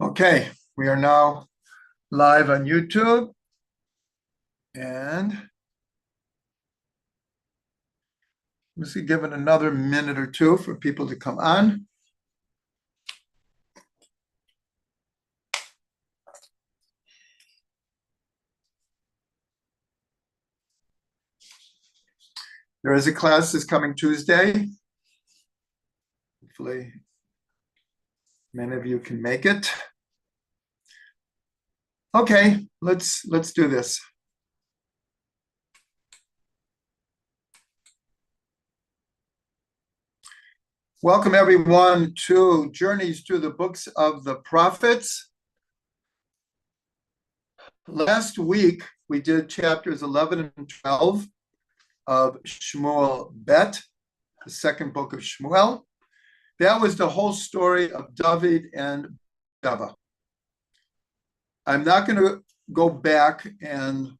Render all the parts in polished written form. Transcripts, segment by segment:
Okay, we are now live on YouTube, and let's give it another minute or two for people to come on. There is a class this coming Tuesday. Hopefully, many of you can make it. Okay, let's do this. Welcome everyone to Journeys Through the Books of the Prophets. Last week, we did chapters 11 and 12 of Shmuel Bet, the second book of Shmuel. That was the whole story of David and Bathsheba. I'm not going to go back and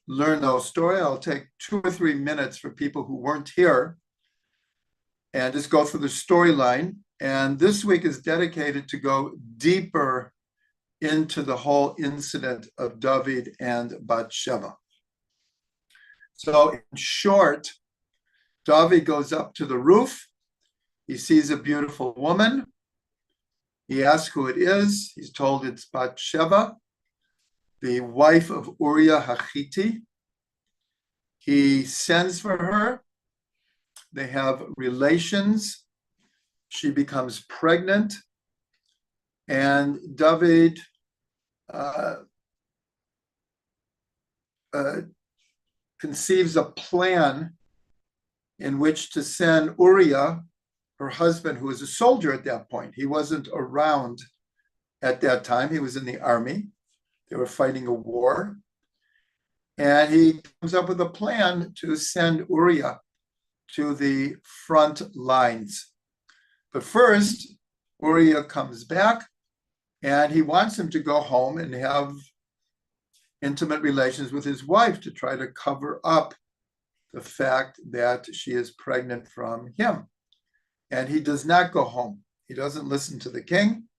learn the whole story. I'll take 2 or 3 minutes for people who weren't here and just go through the storyline. And this week is dedicated to go deeper into the whole incident of David and Bathsheba. So in short, David goes up to the roof. He sees a beautiful woman. He asks who it is. He's told it's Bathsheba, the wife of Uriah Hachiti. He sends for her. They have relations. She becomes pregnant. And David conceives a plan in which to send Uriah, her husband, who was a soldier at that point. He wasn't around at that time. He was in the army. They were fighting a war. And he comes up with a plan to send Uriah to the front lines. But first, Uriah comes back and he wants him to go home and have intimate relations with his wife to try to cover up the fact that she is pregnant from him. And he does not go home. He doesn't listen to the king.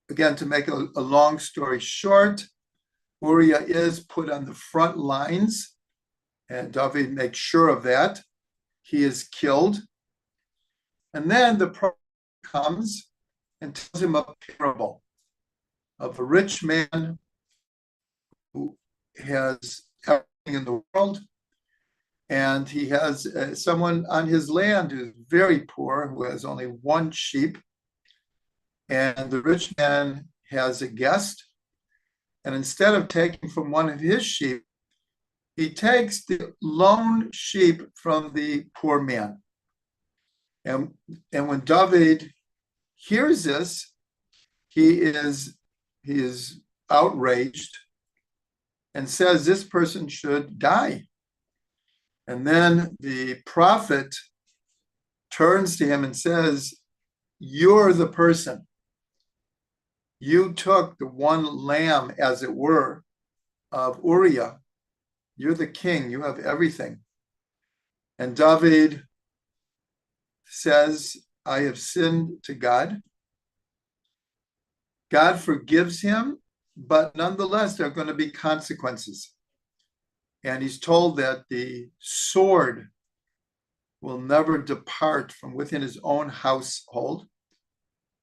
Again, to make a long story short, Uriah is put on the front lines, and David makes sure of that. He is killed. And then the prophet comes and tells him a parable of a rich man who has everything in the world, and he has someone on his land who's very poor, who has only one sheep. And the rich man has a guest. And instead of taking from one of his sheep, he takes the lone sheep from the poor man. And when David hears this, he is outraged and says this person should die. And then the prophet turns to him and says, "You're the person. You took the one lamb, as it were, of Uriah. You're the king. You have everything." And David says, "I have sinned to God." God forgives him, but nonetheless, there are going to be consequences. And he's told that the sword will never depart from within his own household,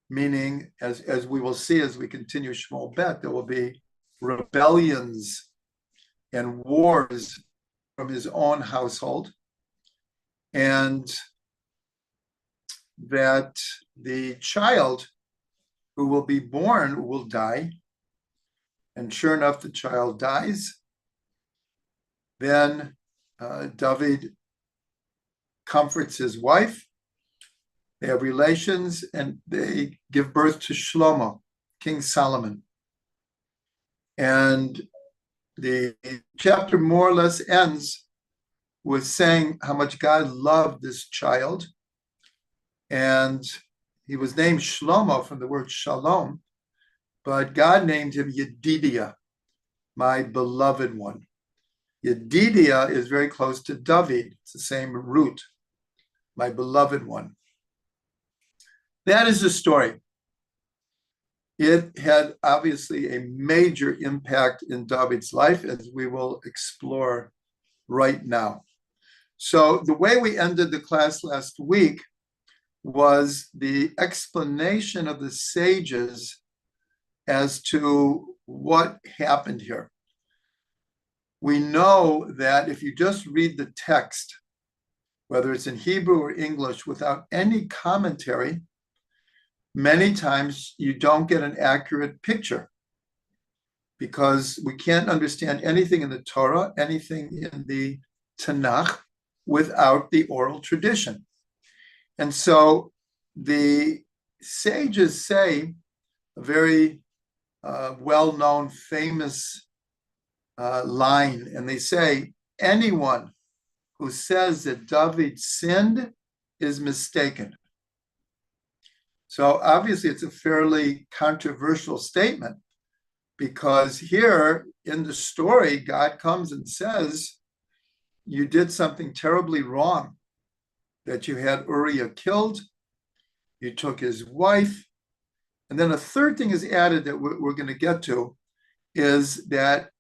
meaning, as we will see as we continue Shmuel Bet, there will be rebellions and wars from his own household, and that the child who will be born will die. And sure enough, the child dies. Then David comforts his wife. They have relations, and they give birth to Shlomo, King Solomon. And the chapter more or less ends with saying how much God loved this child. And he was named Shlomo from the word shalom, but God named him Yedidiah, my beloved one. Yedidiah is very close to David. It's the same root, my beloved one. That is the story. It had obviously a major impact in David's life, as we will explore right now. So the way we ended the class last week was the explanation of the sages as to what happened here. We know that if you just read the text, whether it's in Hebrew or English, without any commentary, many times you don't get an accurate picture, because we can't understand anything in the Torah, anything in the Tanakh, without the oral tradition. And so the sages say a very well-known, famous line, and they say, anyone who says that David sinned is mistaken. So obviously it's a fairly controversial statement, because here in the story, God comes and says, you did something terribly wrong, that you had Uriah killed, you took his wife. And then a third thing is added that we're going to get to, is that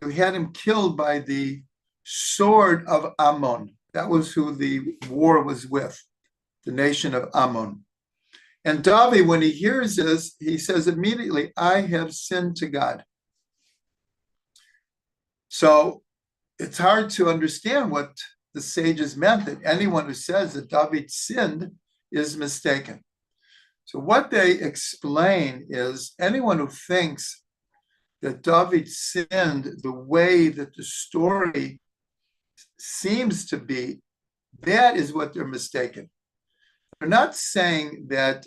you had him killed by the sword of Ammon. That was who the war was with, the nation of Ammon. And David, when he hears this, he says immediately, I have sinned to God. So it's hard to understand what the sages meant, that anyone who says that David sinned is mistaken. So what they explain is, anyone who thinks that David sinned the way that the story seems to be, that is what they're mistaken. They're not saying that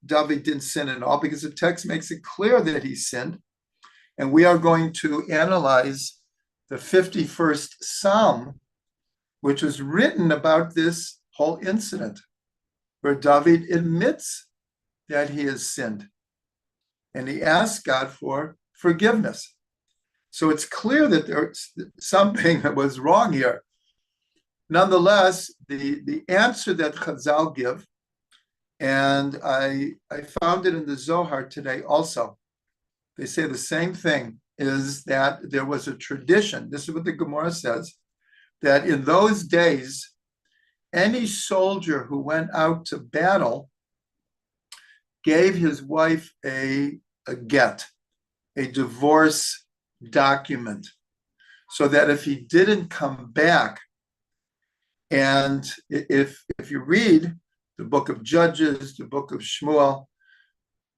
David didn't sin at all, because the text makes it clear that he sinned. And we are going to analyze the 51st Psalm, which was written about this whole incident, where David admits that he has sinned, and he asks God for forgiveness. So it's clear that there's something that was wrong here. Nonetheless, the answer that Chazal give, and I found it in the Zohar today also, they say the same thing, is that there was a tradition, this is what the Gemara says, that in those days, any soldier who went out to battle gave his wife a get, a divorce document, so that if he didn't come back, and if you read the book of Judges, the book of Shmuel,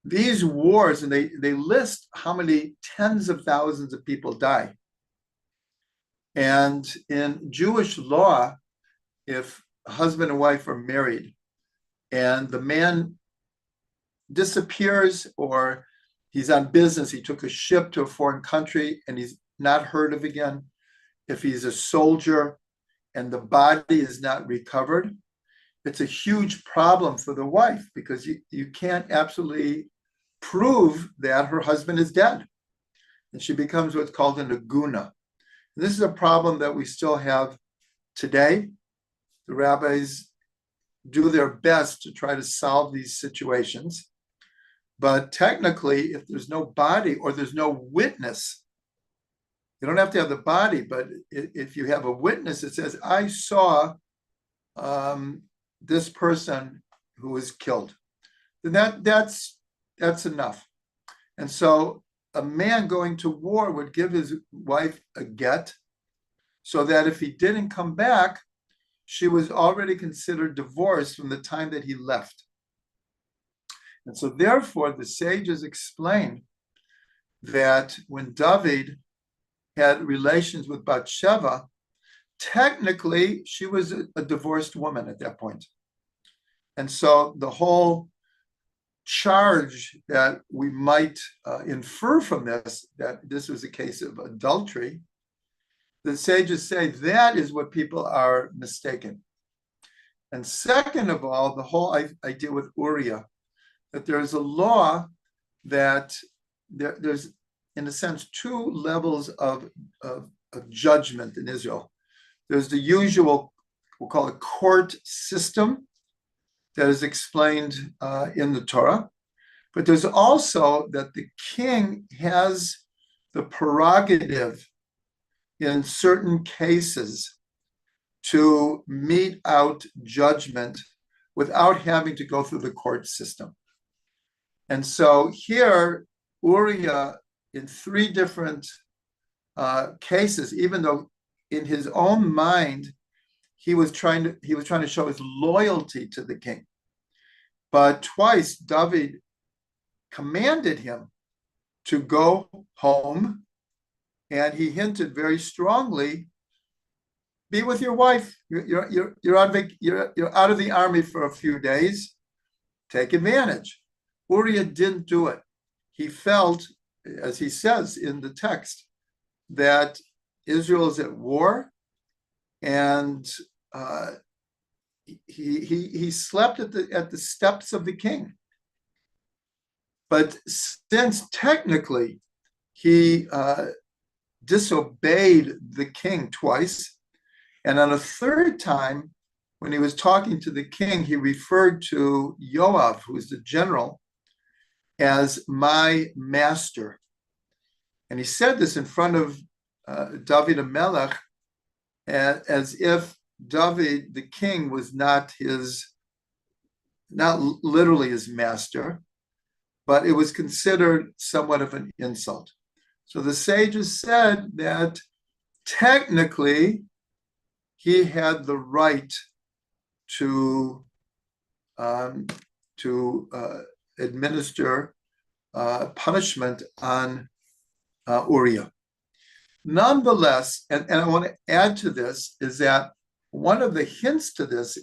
these wars, and they list how many tens of thousands of people die. And in Jewish law, if a husband and wife are married and the man disappears, or he's on business, he took a ship to a foreign country and he's not heard of again, if he's a soldier and the body is not recovered, it's a huge problem for the wife, because you can't absolutely prove that her husband is dead. And she becomes what's called an aguna. And this is a problem that we still have today. The rabbis do their best to try to solve these situations. But technically, if there's no body or there's no witness, you don't have to have the body, but if you have a witness that says, I saw this person who was killed, then that's enough. And so a man going to war would give his wife a get, so that if he didn't come back, she was already considered divorced from the time that he left. And so therefore, the sages explain that when David had relations with Bathsheba, technically she was a divorced woman at that point. And so the whole charge that we might infer from this, that this was a case of adultery, the sages say that is what people are mistaken. And second of all, the whole idea with Uriah, that there is a law that there's, in a sense, two levels of judgment in Israel. There's the usual, we'll call it court system, that is explained in the Torah. But there's also that the king has the prerogative in certain cases to mete out judgment without having to go through the court system. And so here, Uriah, in three different cases, even though in his own mind he was trying to show his loyalty to the king, but twice David commanded him to go home, and he hinted very strongly, be with your wife. You're out of the army for a few days. Take advantage. Uriah didn't do it. He felt, as he says in the text, that Israel is at war, and he slept at the steps of the king. But since technically he disobeyed the king twice, and on a third time, when he was talking to the king, he referred to Yoav, who is the general, as my master. And he said this in front of David HaMelech, as if David, the king, was not literally his master, but it was considered somewhat of an insult. So the sages said that technically he had the right to administer punishment on Uriah. Nonetheless, and I want to add to this, is that one of the hints to this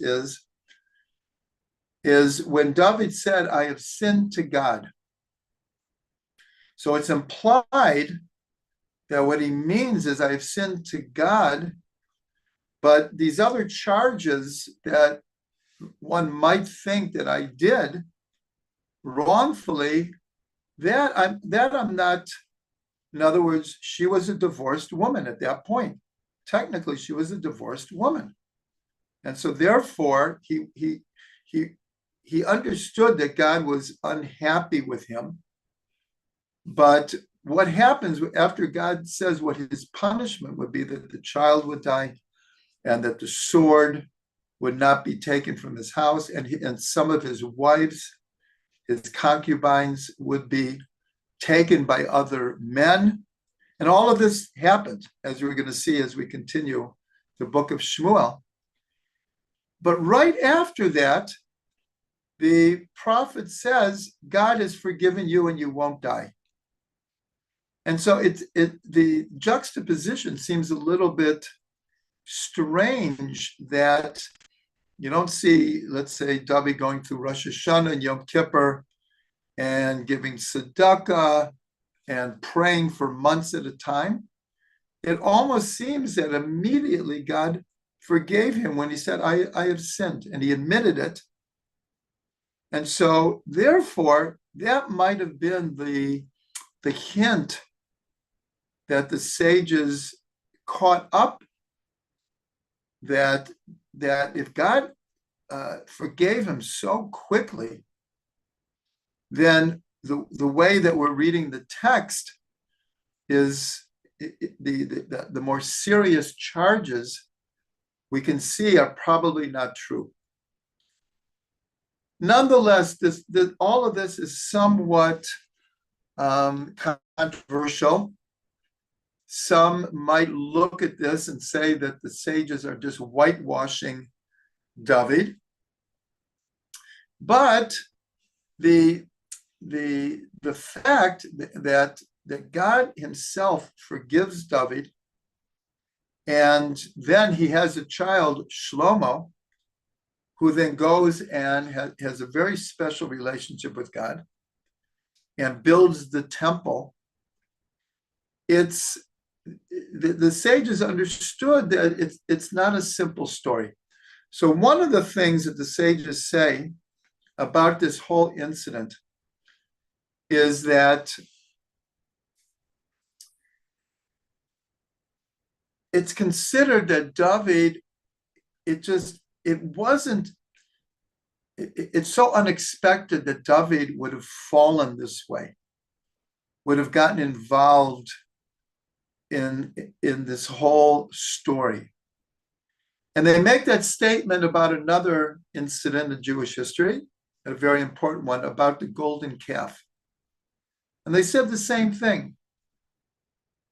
is when David said, I have sinned to God. So it's implied that what he means is I have sinned to God, but these other charges that one might think that I did wrongfully, that I'm not. In other words, she was a divorced woman at that point. Technically, she was a divorced woman. And so therefore, he understood that God was unhappy with him. But what happens after God says what his punishment would be, that the child would die and that the sword would not be taken from his house, and some of his wives, his concubines, would be taken by other men. And all of this happened, as we're going to see as we continue the book of Shmuel. But right after that, the prophet says, God has forgiven you and you won't die. And so the juxtaposition seems a little bit strange that you don't see, let's say, David going through Rosh Hashanah and Yom Kippur and giving tzedakah and praying for months at a time. It almost seems that immediately God forgave him when he said, I have sinned, and he admitted it. And so therefore, that might have been the hint that the sages caught up, that if God forgave him so quickly, then the way that we're reading the text is the more serious charges we can see are probably not true. Nonetheless, all of this is somewhat controversial. Some might look at this and say that the sages are just whitewashing David. But the fact that God himself forgives David, and then he has a child, Shlomo, who then goes and has a very special relationship with God and builds the temple. The sages understood that it's not a simple story. So one of the things that the sages say about this whole incident is that it's considered that David, it wasn't it's so unexpected that David would have fallen this way, would have gotten involved in this whole story. And they make that statement about another incident in Jewish history, a very important one, about the golden calf. And they said the same thing.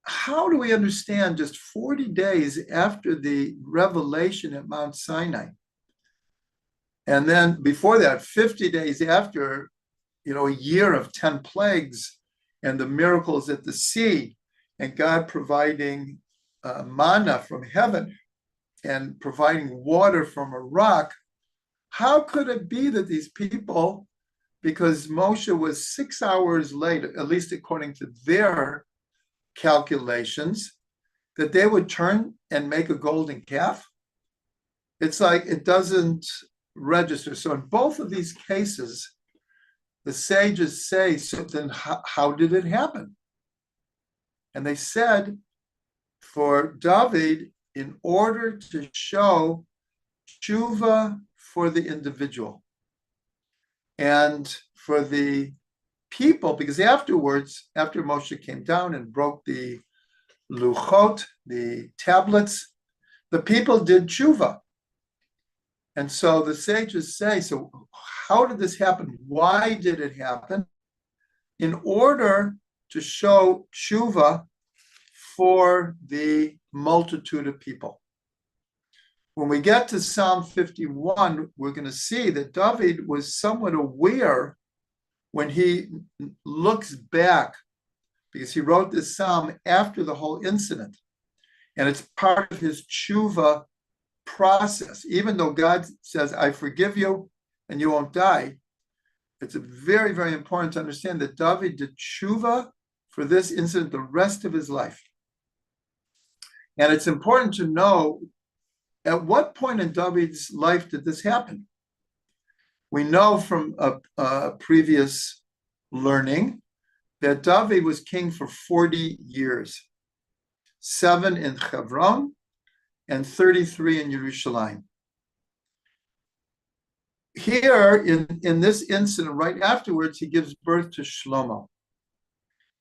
How do we understand just 40 days after the revelation at Mount Sinai? And then before that, 50 days after, a year of 10 plagues and the miracles at the sea, and God providing manna from heaven and providing water from a rock. How could it be that these people, because Moshe was 6 hours late, at least according to their calculations, that they would turn and make a golden calf? It's like it doesn't register. So in both of these cases, the sages say, so then how did it happen? And they said, for David, in order to show tshuva for the individual and for the people, because afterwards, after Moshe came down and broke the luchot, the tablets, the people did tshuva. And so the sages say, so how did this happen? Why did it happen? In order to show tshuva for the multitude of people. When we get to Psalm 51, we're going to see that David was somewhat aware when he looks back, because he wrote this psalm after the whole incident. And it's part of his tshuva process. Even though God says, I forgive you and you won't die, it's very, very important to understand that David did tshuva for this incident the rest of his life. And it's important to know at what point in David's life did this happen. We know from a previous learning that David was king for 40 years, 7 in Hebron and 33 in Jerusalem. Here in this incident, right afterwards, he gives birth to Shlomo.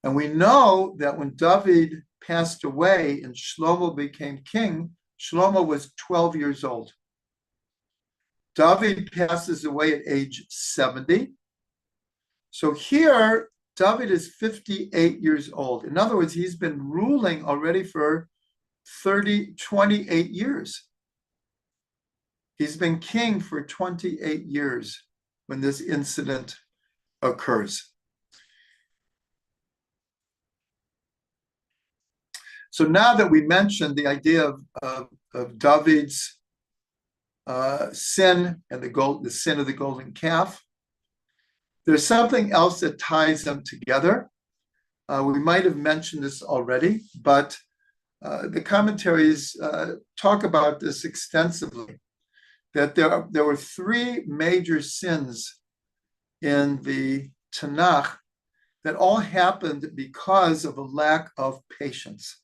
And we know that when David passed away and Shlomo became king, Shlomo was 12 years old. David passes away at age 70. So here, David is 58 years old. In other words, he's been ruling already for 28 years. He's been king for 28 years when this incident occurs. So now that we mentioned the idea of David's sin and the sin of the golden calf, there's something else that ties them together. We might have mentioned this already, but the commentaries talk about this extensively, that there were 3 major sins in the Tanakh that all happened because of a lack of patience.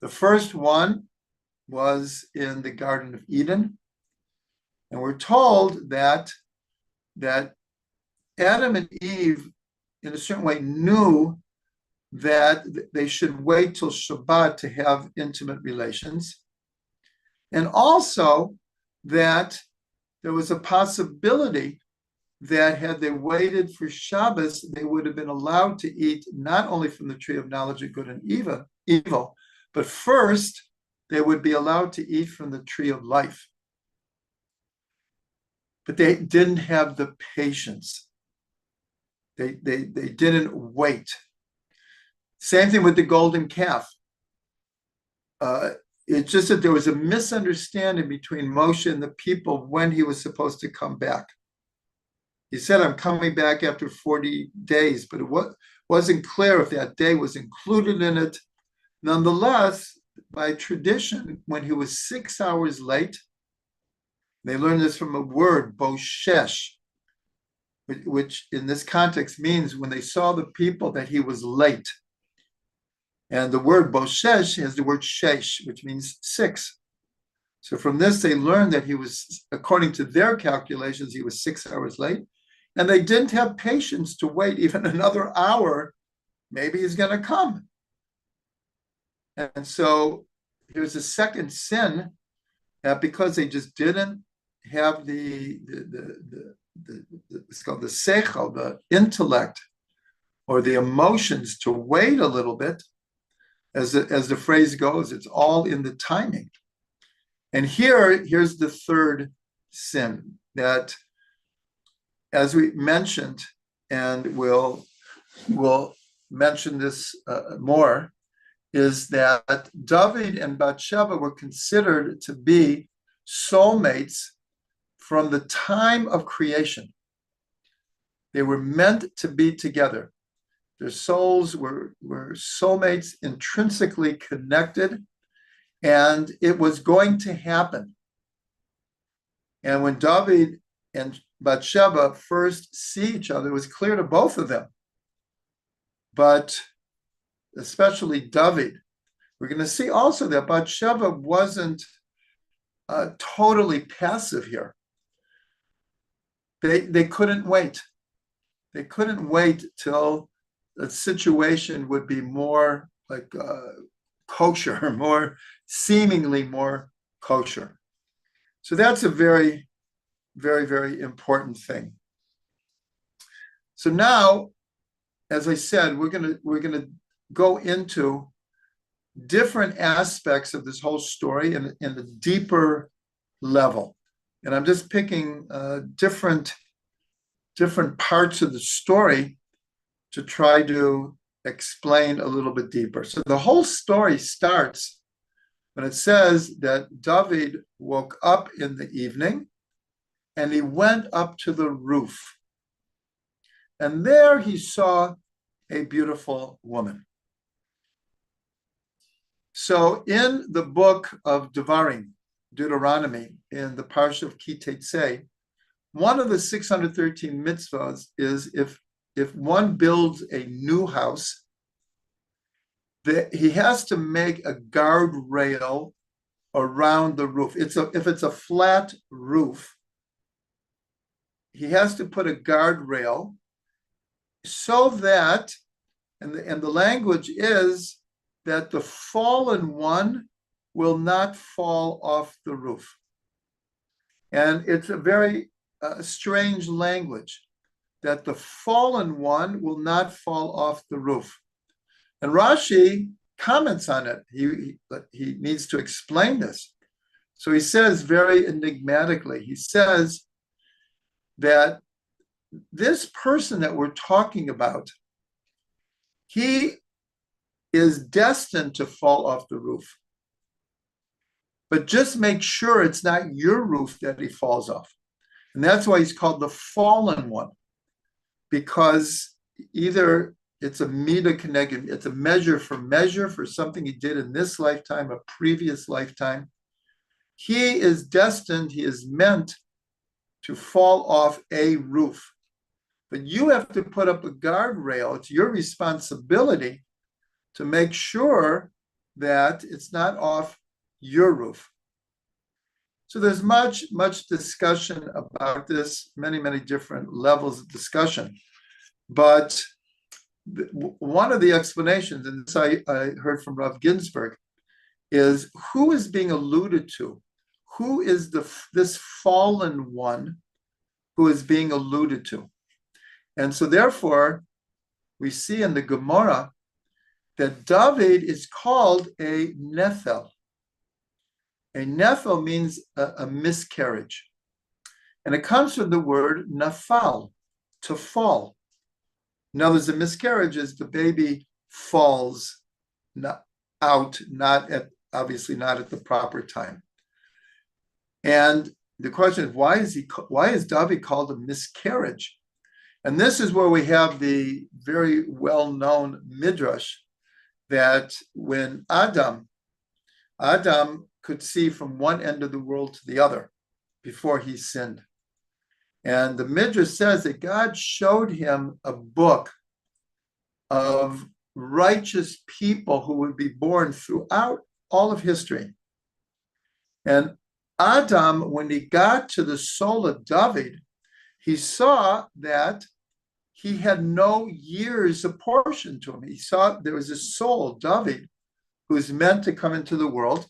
The first one was in the Garden of Eden, and we're told that Adam and Eve, in a certain way, knew that they should wait till Shabbat to have intimate relations, and also that there was a possibility that had they waited for Shabbos, they would have been allowed to eat not only from the tree of knowledge of good and evil, but first they would be allowed to eat from the tree of life. But they didn't have the patience. They didn't wait. Same thing with the golden calf. It's just that there was a misunderstanding between Moshe and the people when he was supposed to come back. He said, I'm coming back after 40 days, but it wasn't clear if that day was included in it. Nonetheless, by tradition, when he was 6 hours late, they learned this from a word, boshesh, which in this context means when they saw the people that he was late. And the word boshesh has the word shesh, which means 6. So from this, they learned that he was, according to their calculations, he was 6 hours late. And they didn't have patience to wait even another hour. Maybe he's going to come. And so here's a second sin, because they just didn't have it's called the seichel, the intellect, or the emotions to wait a little bit. As the phrase goes, it's all in the timing. And here's the third sin that, as we mentioned, and we'll mention this more, is that David and Bathsheba were considered to be soulmates from the time of creation. They were meant to be together. Their souls were soulmates, intrinsically connected, and it was going to happen. And when David and Bathsheba first see each other, it was clear to both of them. But especially David, we're going to see also that Bathsheba wasn't totally passive here. They couldn't wait. They couldn't wait till the situation would be more like kosher, more seemingly more kosher. So that's a very, very, very important thing. So now, as I said, we're gonna go into different aspects of this whole story in a deeper level. And I'm just picking different parts of the story to try to explain a little bit deeper. So the whole story starts when it says that David woke up in the evening and he went up to the roof. And there he saw a beautiful woman. So in the book of Devarim, Deuteronomy, in the Parsha of Ki Tetzei, one of the 613 mitzvahs is if one builds a new house, that he has to make a guardrail around the roof. If it's a flat roof, he has to put a guardrail so that, and the language is that the fallen one will not fall off the roof. And it's a very strange language, that the fallen one will not fall off the roof. And Rashi comments on it. He needs to explain this. So he says very enigmatically, he says that this person that we're talking about, he is destined to fall off the roof. But just make sure it's not your roof that he falls off. And that's why he's called the fallen one, because either it's a mida keneged, it's a measure for something he did in this lifetime, a previous lifetime. He is destined, he is meant to fall off a roof. But you have to put up a guardrail. It's your responsibility to make sure that it's not off your roof. So there's much discussion about this, many different levels of discussion. But one of the explanations, and this I heard from Rav Ginsburg, is who is being alluded to? Who is this fallen one who is being alluded to? And so therefore, we see in the Gemara that David is called a Nephel. A Nephel means a miscarriage. And it comes from the word nafal, to fall. In other words, a miscarriage is the baby falls out, obviously not at the proper time. And the question is, why is David called a miscarriage? And this is where we have the very well-known midrash that when Adam could see from one end of the world to the other before he sinned. And the midrash says that God showed him a book of righteous people who would be born throughout all of history. And Adam, when he got to the soul of David, he saw that he had no years apportioned to him. He saw there was a soul, David, who's meant to come into the world,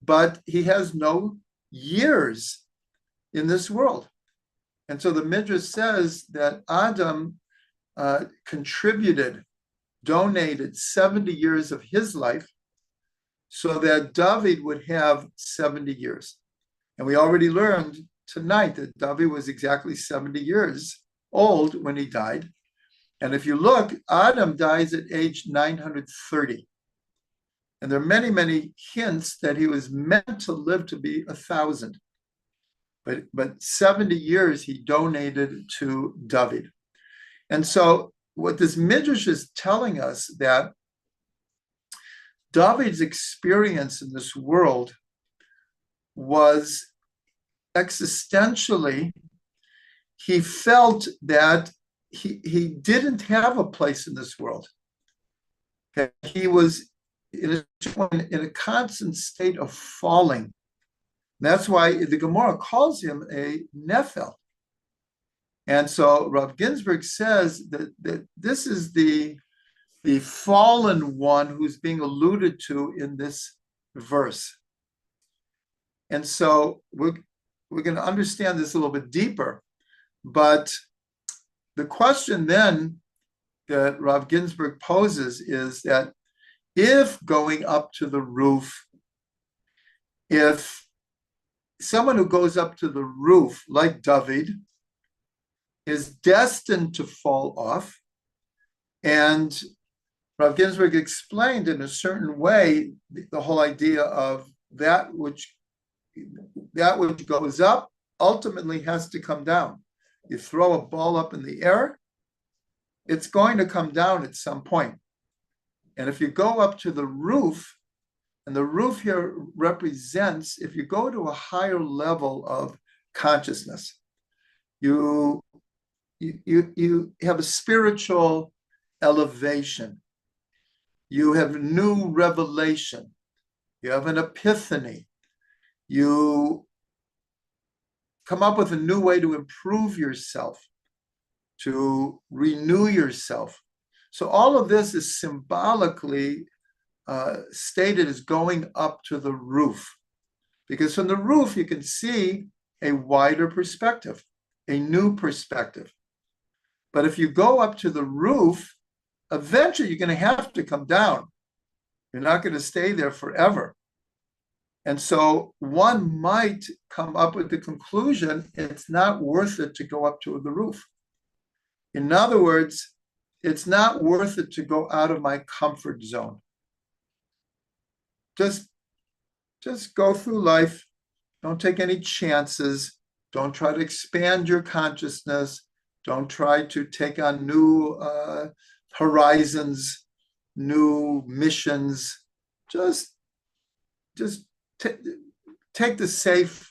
but he has no years in this world. And so the Midrash says that Adam donated 70 years of his life so that David would have 70 years. And we already learned tonight that David was exactly 70 years old when he died. And if you look, Adam dies at age 930. And there are many, many hints that he was meant to live to be 1,000. But 70 years he donated to David. And so what this Midrash is telling us that David's experience in this world was existentially, he felt that he didn't have a place in this world. Okay? He was in a constant state of falling. That's why the Gemara calls him a Nephil. And so Rav Ginsburg says that this is the fallen one who's being alluded to in this verse. And so we're going to understand this a little bit deeper. But the question then that Rav Ginsburg poses is that if going up to the roof, if someone who goes up to the roof, like David, is destined to fall off, and Rav Ginsburg explained in a certain way the whole idea of that which goes up ultimately has to come down. You throw a ball up in the air, it's going to come down at some point. And if you go up to the roof, and the roof here represents, if you go to a higher level of consciousness, you have a spiritual elevation. You have new revelation. You have an epiphany. You come up with a new way to improve yourself, to renew yourself. So all of this is symbolically stated as going up to the roof, because from the roof you can see a wider perspective, a new perspective. But if you go up to the roof, eventually you're going to have to come down. You're not going to stay there forever. And so one might come up with the conclusion it's not worth it to go up to the roof. In other words, it's not worth it to go out of my comfort zone. Just go through life. Don't take any chances. Don't try to expand your consciousness. Don't try to take on new horizons, new missions. Just take the safe,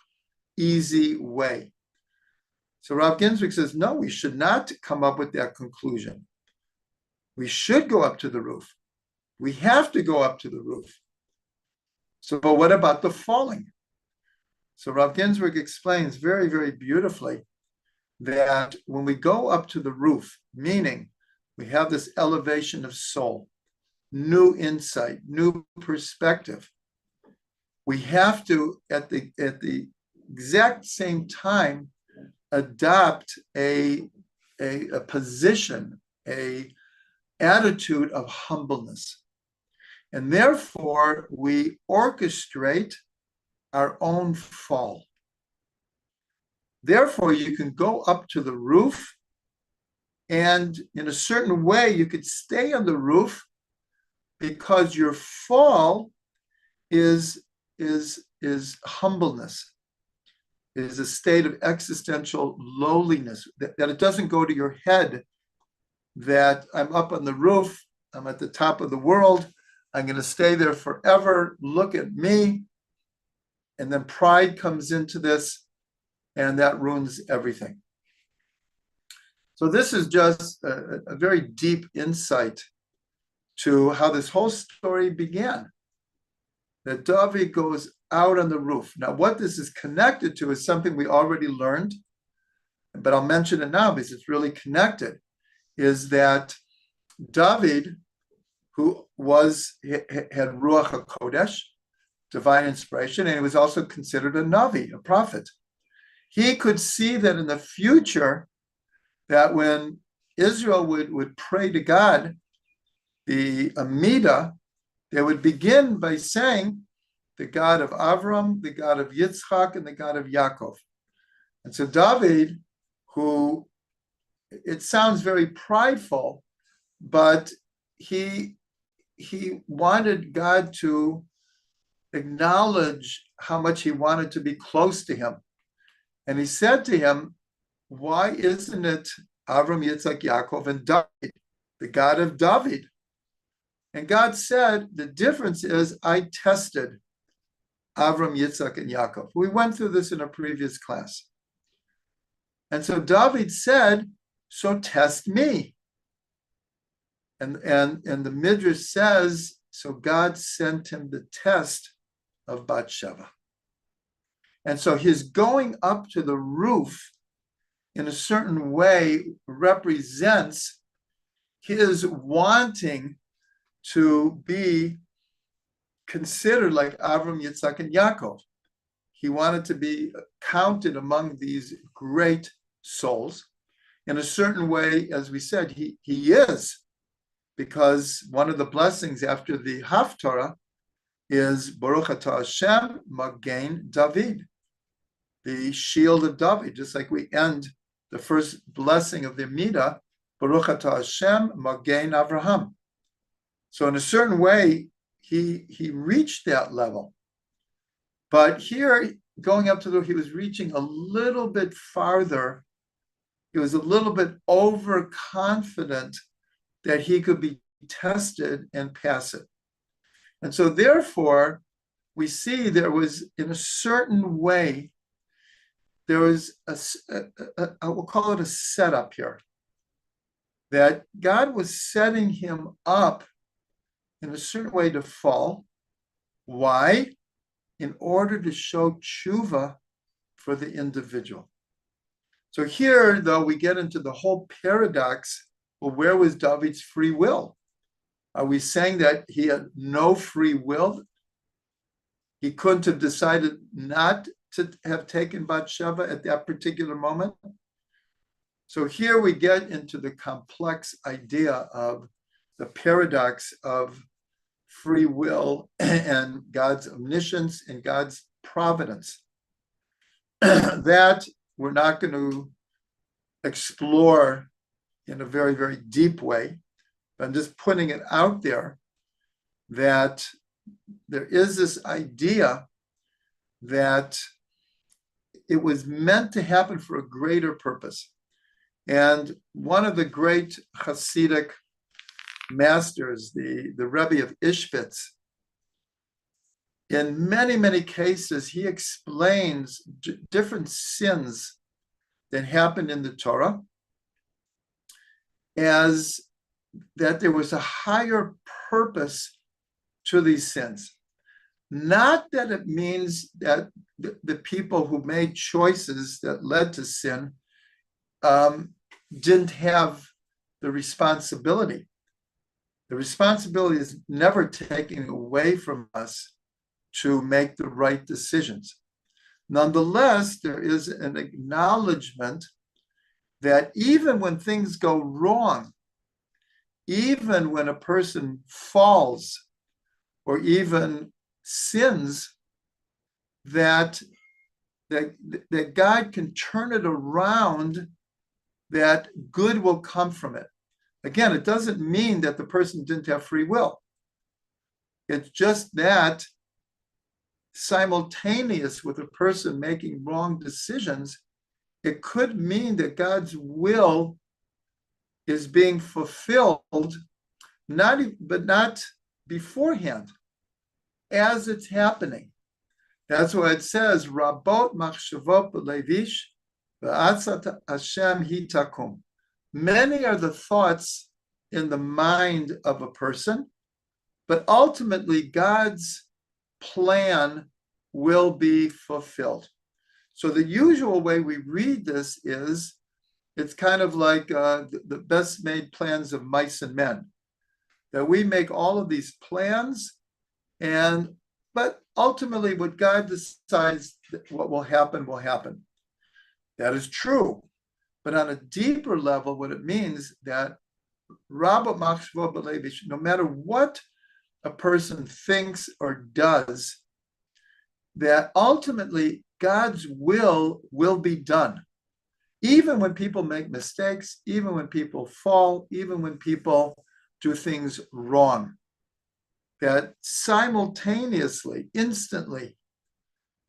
easy way. So Rav Ginsburg says, no, we should not come up with that conclusion. We should go up to the roof. We have to go up to the roof. So, but what about the falling? So Rav Ginsburg explains very, very beautifully that when we go up to the roof, meaning we have this elevation of soul, new insight, new perspective, we have to, at the exact same time, adopt a position, a attitude of humbleness. And therefore, we orchestrate our own fall. Therefore, you can go up to the roof, and in a certain way, you could stay on the roof because your fall is humbleness, is a state of existential lowliness, that it doesn't go to your head that I'm up on the roof, I'm at the top of the world, I'm going to stay there forever, look at me. And then pride comes into this, and that ruins everything. So this is just a very deep insight to how this whole story began. that David goes out on the roof. Now, what this is connected to is something we already learned, but I'll mention it now because it's really connected, is that David, who had Ruach HaKodesh, divine inspiration, and he was also considered a Navi, a prophet. He could see that in the future, that when Israel would pray to God, the Amidah, they would begin by saying, the God of Avram, the God of Yitzchak, and the God of Yaakov. And so David, who, it sounds very prideful, but he wanted God to acknowledge how much he wanted to be close to him. And he said to him, why isn't it Avram, Yitzchak, Yaakov, and David, the God of David? And God said, the difference is I tested Avram, Yitzchak, and Yaakov. We went through this in a previous class. And so David said, so test me. And the Midrash says, so God sent him the test of Bathsheba. And so his going up to the roof in a certain way represents his wanting to be considered like Avram, Yitzchak, and Yaakov. He wanted to be counted among these great souls. In a certain way, as we said, he is, because one of the blessings after the Haftarah is Baruch Atah Hashem Magen David, the shield of David, just like we end the first blessing of the Amidah, Baruch Atah Hashem Magen Avraham. So in a certain way, he reached that level. But here, going up to the, he was reaching a little bit farther. He was a little bit overconfident that he could be tested and pass it. And so therefore, we see there was, in a certain way, there was I will call it a setup here, that God was setting him up in a certain way to fall. Why? In order to show tshuva for the individual. So here, though, we get into the whole paradox. Well, where was David's free will? Are we saying that he had no free will? He couldn't have decided not to have taken Bathsheba at that particular moment? So here we get into the complex idea of the paradox of free will and God's omniscience and God's providence. That we're not going to explore in a very, very deep way. I'm just putting it out there that there is this idea that it was meant to happen for a greater purpose. And one of the great Hasidic masters, the Rebbe of Ishbitz, in many, many cases, he explains different sins that happened in the Torah as that there was a higher purpose to these sins. Not that it means that the people who made choices that led to sin didn't have the responsibility. The responsibility is never taken away from us to make the right decisions. Nonetheless, there is an acknowledgement that even when things go wrong, even when a person falls or even sins, that God can turn it around, that good will come from it. Again, it doesn't mean that the person didn't have free will. It's just that simultaneous with a person making wrong decisions, it could mean that God's will is being fulfilled, but not beforehand, as it's happening. That's why it says, Rabot machshavot b'levish v'atzat Hashem hitakum. Many are the thoughts in the mind of a person, but ultimately God's plan will be fulfilled. So the usual way we read this is, it's kind of like the best made plans of mice and men, that we make all of these plans, but ultimately what God decides what will happen will happen. That is true. But on a deeper level, what it means that no matter what a person thinks or does, that ultimately God's will be done. Even when people make mistakes, even when people fall, even when people do things wrong, that simultaneously, instantly,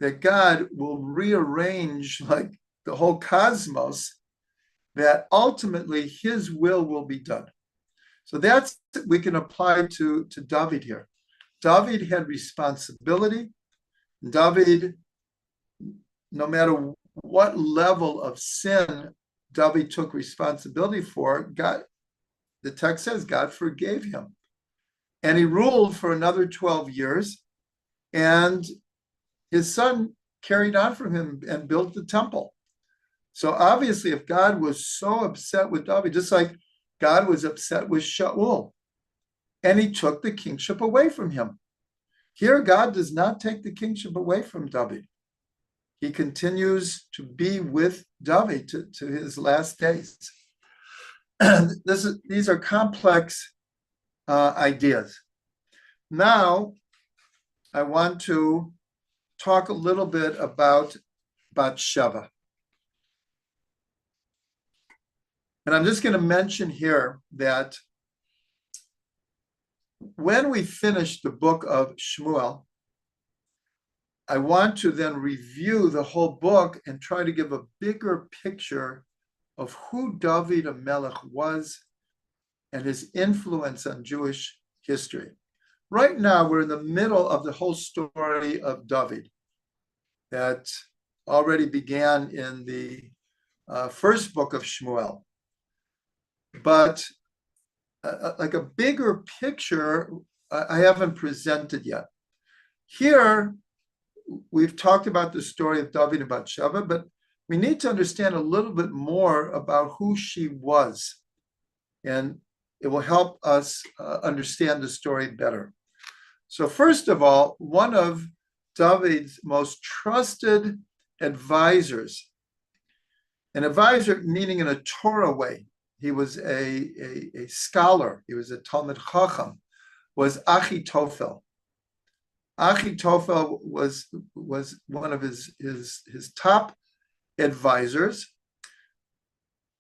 that God will rearrange like the whole cosmos, that ultimately his will be done. So that's we can apply to David here. David had responsibility. David, no matter what level of sin David took responsibility for, God, the text says God forgave him. And he ruled for another 12 years. And his son carried on from him and built the temple. So obviously, if God was so upset with David, just like God was upset with Shaul, and he took the kingship away from him. Here, God does not take the kingship away from David. He continues to be with David to his last days. These are complex ideas. Now, I want to talk a little bit about Bathsheba. And I'm just going to mention here that when we finish the book of Shmuel, I want to then review the whole book and try to give a bigger picture of who David HaMelech was and his influence on Jewish history. Right now, we're in the middle of the whole story of David that already began in the first book of Shmuel. But like a bigger picture, I haven't presented yet. Here, we've talked about the story of David and Bathsheba, but we need to understand a little bit more about who she was. And it will help us understand the story better. So first of all, one of David's most trusted advisors, an advisor meaning in a Torah way, he was a scholar, he was a Talmid Chacham, was Achitophel. Achitophel was one of his top advisors.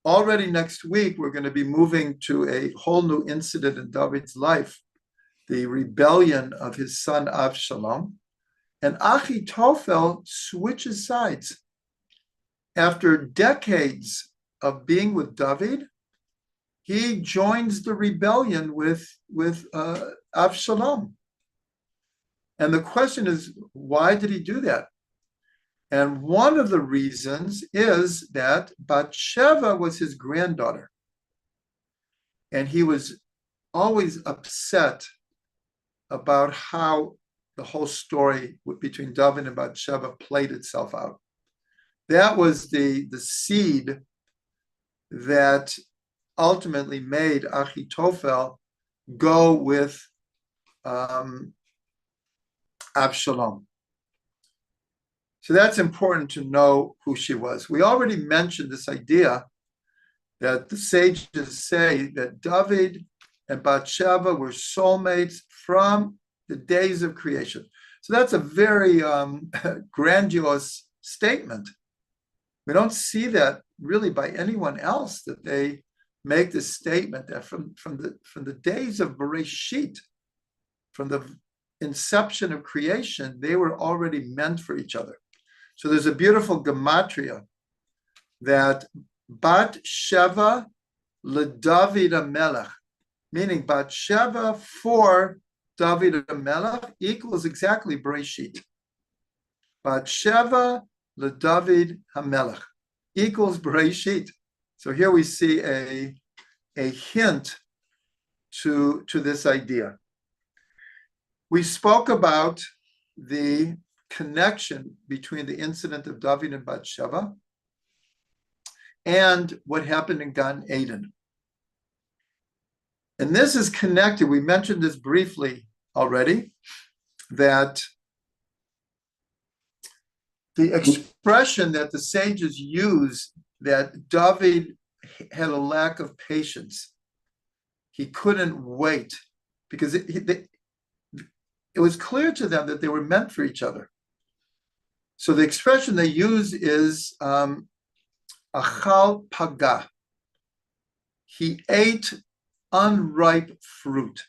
Already next week, we're going to be moving to a whole new incident in David's life, the rebellion of his son Avshalom. And Achitophel switches sides. After decades of being with David, he joins the rebellion with Avshalom. And the question is, why did he do that? And one of the reasons is that Bathsheba was his granddaughter. And he was always upset about how the whole story between David and Bathsheba played itself out. That was the seed that ultimately made Achitophel go with Absalom. So that's important to know who she was. We already mentioned this idea that the sages say that David and Bathsheba were soulmates from the days of creation. So that's a very grandiose statement. We don't see that really by anyone else, that they make this statement that from the days of Bereshit, from the inception of creation, they were already meant for each other. So there's a beautiful gematria that Bathsheba LeDavid HaMelech, meaning Bathsheba for David HaMelech equals exactly Bereshit. Bathsheba LeDavid HaMelech equals Bereshit. So here we see a hint to this idea. We spoke about the connection between the incident of David and Bathsheba and what happened in Gan Eden. And this is connected, we mentioned this briefly already, that the expression that the sages use that David had a lack of patience. He couldn't wait because it was clear to them that they were meant for each other. So the expression they use is achal paga. He ate unripe fruit.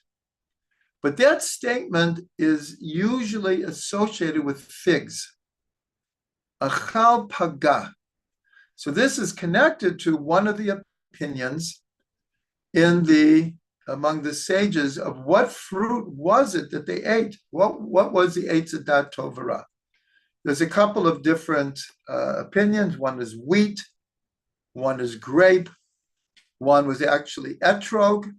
But that statement is usually associated with figs. Achal paga. So this is connected to one of the opinions among the sages of what fruit was it that they ate? What was the Eitz Hadat Tov V'Ra? There's a couple of different opinions. One is wheat, one is grape, one was actually etrog,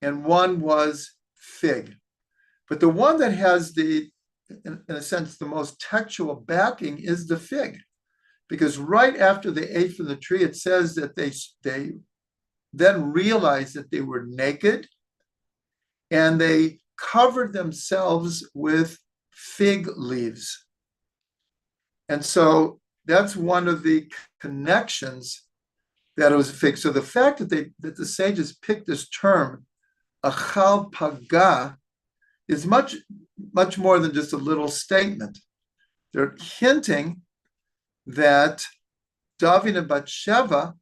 and one was fig. But the one that has in a sense, the most textual backing is the fig. Because right after they ate from the tree, it says that they then realized that they were naked and they covered themselves with fig leaves. And so that's one of the connections that it was a fig. So the fact that the sages picked this term, achal paga, is much, much more than just a little statement. They're hinting that David and Bathsheba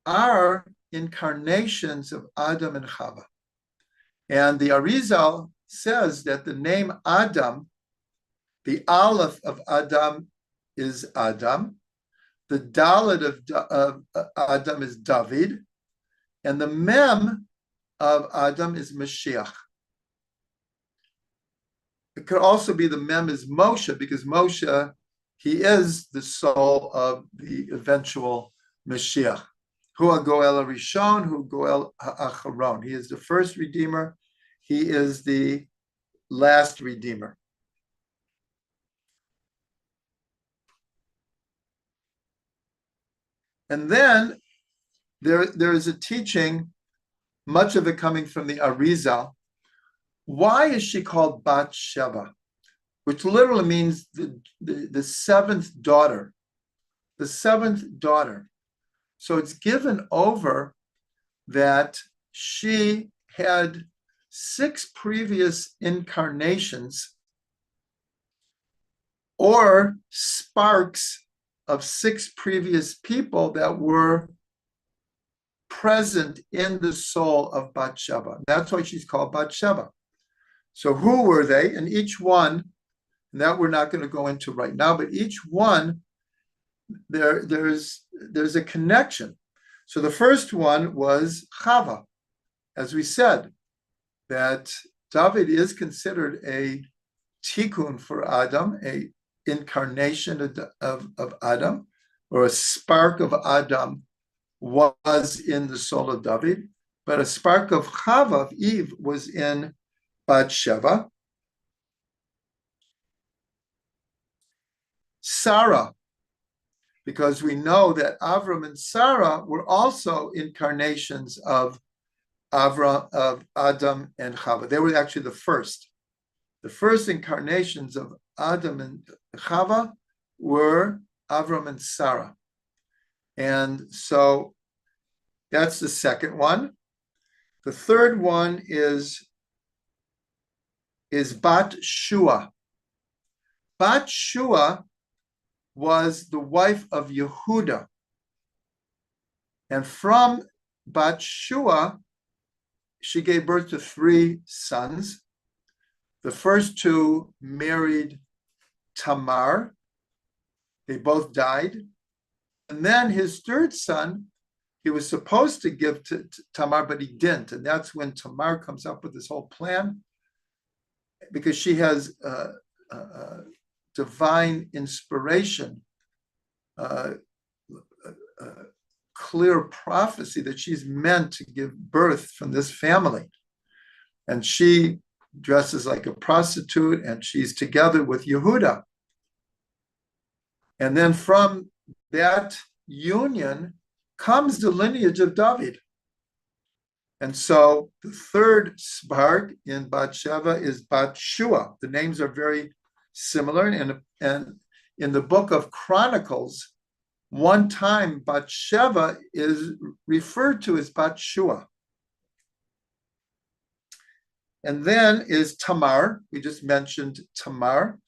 are incarnations of Adam and Chava. And the Arizal says that the name Adam, the Aleph of Adam is Adam, the Dalet of Adam is David, and the Mem of Adam is Mashiach. It could also be the Mem is Moshe, because Moshe, he is the soul of the eventual Mashiach. Hu HaGoel HaRishon, Hu Goel HaAcharon. He is the first Redeemer. He is the last Redeemer. And then there is a teaching, much of it coming from the Arizal. Why is she called Bathsheba? Which literally means the seventh daughter. The seventh daughter. So it's given over that she had 6 previous incarnations or sparks of 6 previous people that were present in the soul of Bathsheba. That's why she's called Bathsheba. So who were they? And each one, and that we're not going to go into right now, but each one, there's a connection. So the first one was Chava, as we said, that David is considered a tikkun for Adam, a incarnation of Adam, or a spark of Adam was in the soul of David, but a spark of Chava, of Eve, was in Bathsheba. Sarah, because we know that Avram and Sarah were also incarnations of Adam and Chava. They were actually the first. The first incarnations of Adam and Chava were Avram and Sarah. And so that's the second one. The third one is Bat Shua. Bat Shua was the wife of Yehuda. And from Bat Shua, she gave birth to 3 sons. The first 2 married Tamar. They both died. And then his third son, he was supposed to give to Tamar, but he didn't. And that's when Tamar comes up with this whole plan, because she has divine inspiration, clear prophecy that she's meant to give birth from this family. And she dresses like a prostitute, and she's together with Yehuda. And then from that union comes the lineage of David. And so the third spark in Bathsheba is Bathshua. The names are very similar. And in the book of Chronicles, one time Bathsheba is referred to as Bathshua. And then is Tamar. We just mentioned Tamar.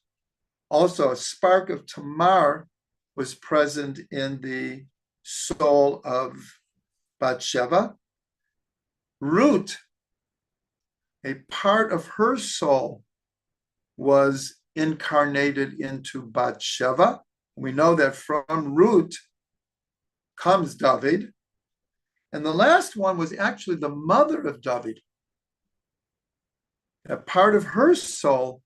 Also, a spark of Tamar was present in the soul of Bathsheba. Ruth, a part of her soul, was incarnated into Bathsheba. We know that from Ruth comes David. And the last one was actually the mother of David. A part of her soul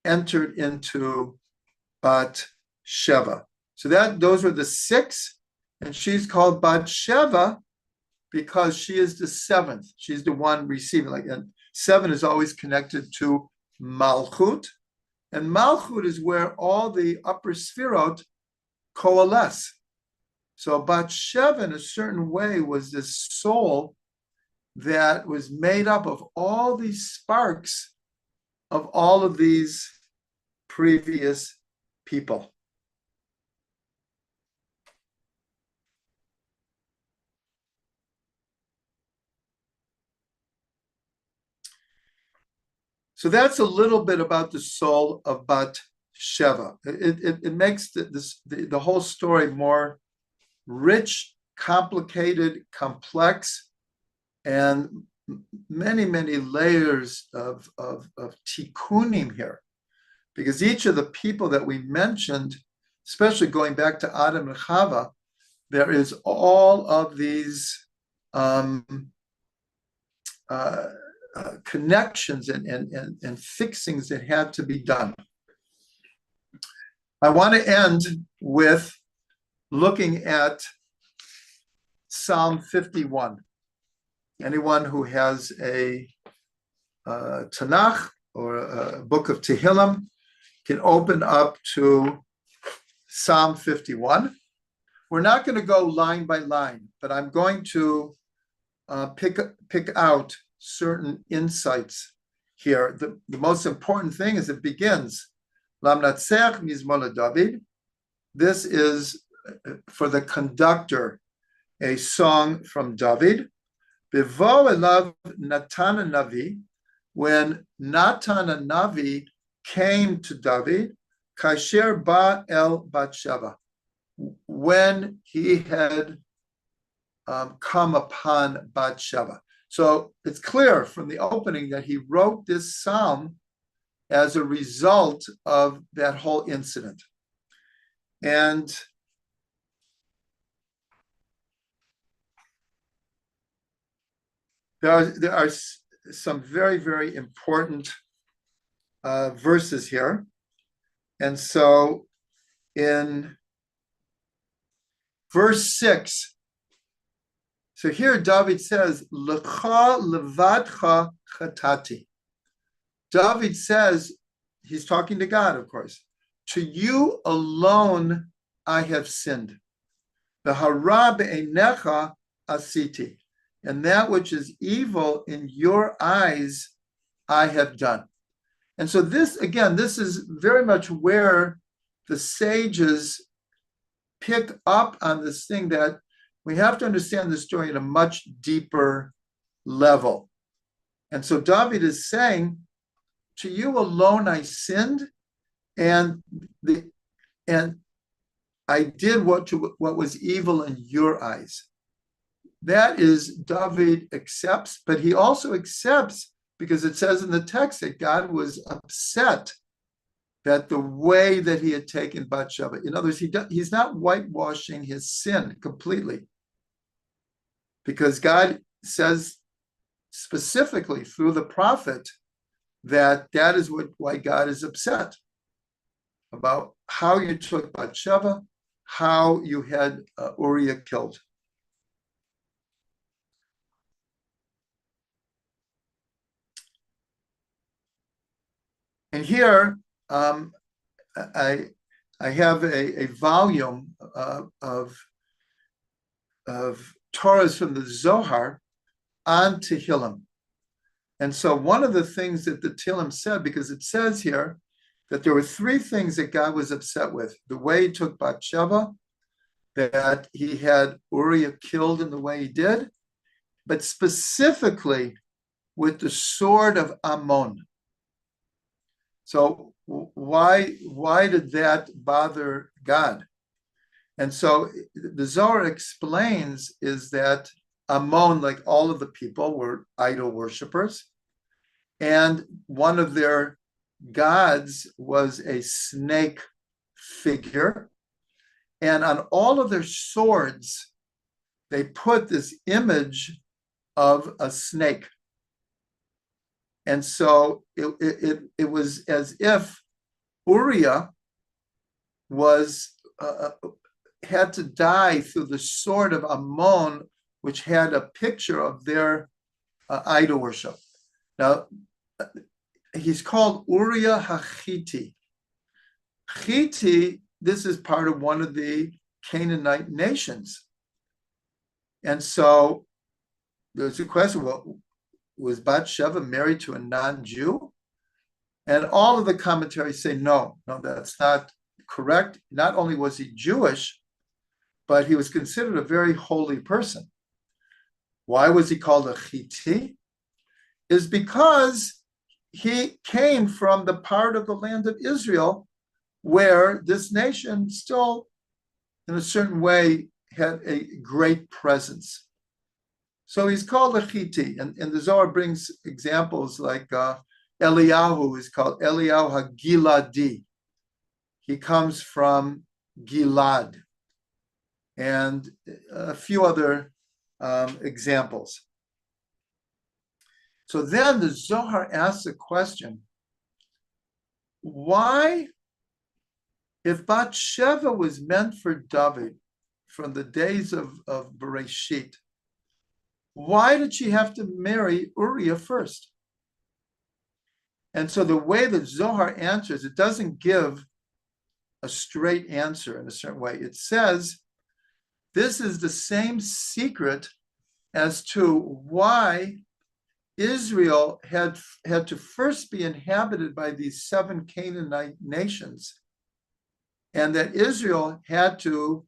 entered into Bathsheba. So those are the six, and she's called Bathsheba because she is the seventh. She's the one receiving, and seven is always connected to Malchut, and Malchut is where all the upper Sfirot coalesce. So Bathsheba, in a certain way, was this soul that was made up of all these sparks of all of these previous people. So that's a little bit about the soul of Bathsheba. It makes the whole story more rich, complicated, complex, and many, many layers of tikkunim here. Because each of the people that we mentioned, especially going back to Adam and Chava, there is all of these connections and fixings that had to be done. I want to end with looking at Psalm 51. Anyone who has a Tanakh or a book of Tehillim can open up to Psalm 51. We're not going to go line by line, but I'm going to pick out certain insights here. The most important thing is it begins, Lamnatzech Mizmor David. This is for the conductor, a song from David. Bevo elav Natan Navi, when Natan Navi came to David, Kasher ba el Bathsheba, when he had come upon Bathsheba. So it's clear from the opening that he wrote this psalm as a result of that whole incident. And there are some very, very important verses here. And so in verse 6, so here David says, Lecha levadcha chatati. David says, he's talking to God, of course, to you alone I have sinned. The hara be'einecha asiti. And that which is evil in your eyes I have done. And so this is very much where the sages pick up on this thing that we have to understand the story at a much deeper level. And so David is saying, to you alone I sinned, and I did what was evil in your eyes. That is, David accepts, but he also accepts because it says in the text that God was upset that the way that he had taken Bathsheba. In other words, he's not whitewashing his sin completely, because God says specifically through the prophet that is why God is upset about how you took Bathsheba, how you had Uriah killed. And here, I have a volume of Torahs from the Zohar on Tehillim. And so one of the things that the Tehillim said, because it says here that there were three things that God was upset with: the way he took Bathsheba, that he had Uriah killed in the way he did, but specifically with the sword of Ammon. So why did that bother God? And so the Zohar explains is that Ammon, like all of the people, were idol worshippers. And one of their gods was a snake figure. And on all of their swords, they put this image of a snake. And so it was as if Uriah was had to die through the sword of Ammon, which had a picture of their idol worship. Now, he's called Uriah HaChiti. Chiti, this is part of one of the Canaanite nations. And so there's a question, well, was Bathsheba married to a non-Jew? And all of the commentaries say, no, that's not correct. Not only was he Jewish, but he was considered a very holy person. Why was he called a Chiti? Is because he came from the part of the land of Israel where this nation still, in a certain way, had a great presence. So he's called a Chiti, and the Zohar brings examples like Eliyahu is called Eliyahu HaGiladi. He comes from Gilad, and a few other examples. So then the Zohar asks a question: why, if Bathsheba was meant for David from the days of Bereshit, why did she have to marry Uriah first? And so the way that Zohar answers, it doesn't give a straight answer in a certain way. It says this is the same secret as to why Israel had to first be inhabited by these 7 Canaanite nations, and that Israel had to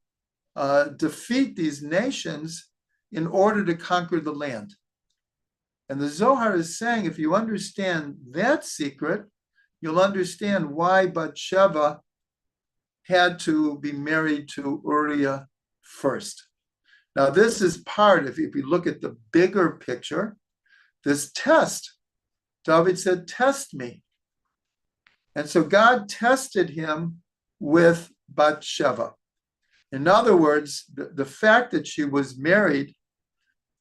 defeat these nations in order to conquer the land. And the Zohar is saying, if you understand that secret, you'll understand why Bathsheba had to be married to Uriah first. Now, this is part, if you look at the bigger picture, this test. David said, test me. And so God tested him with Bathsheba. In other words, the fact that she was married,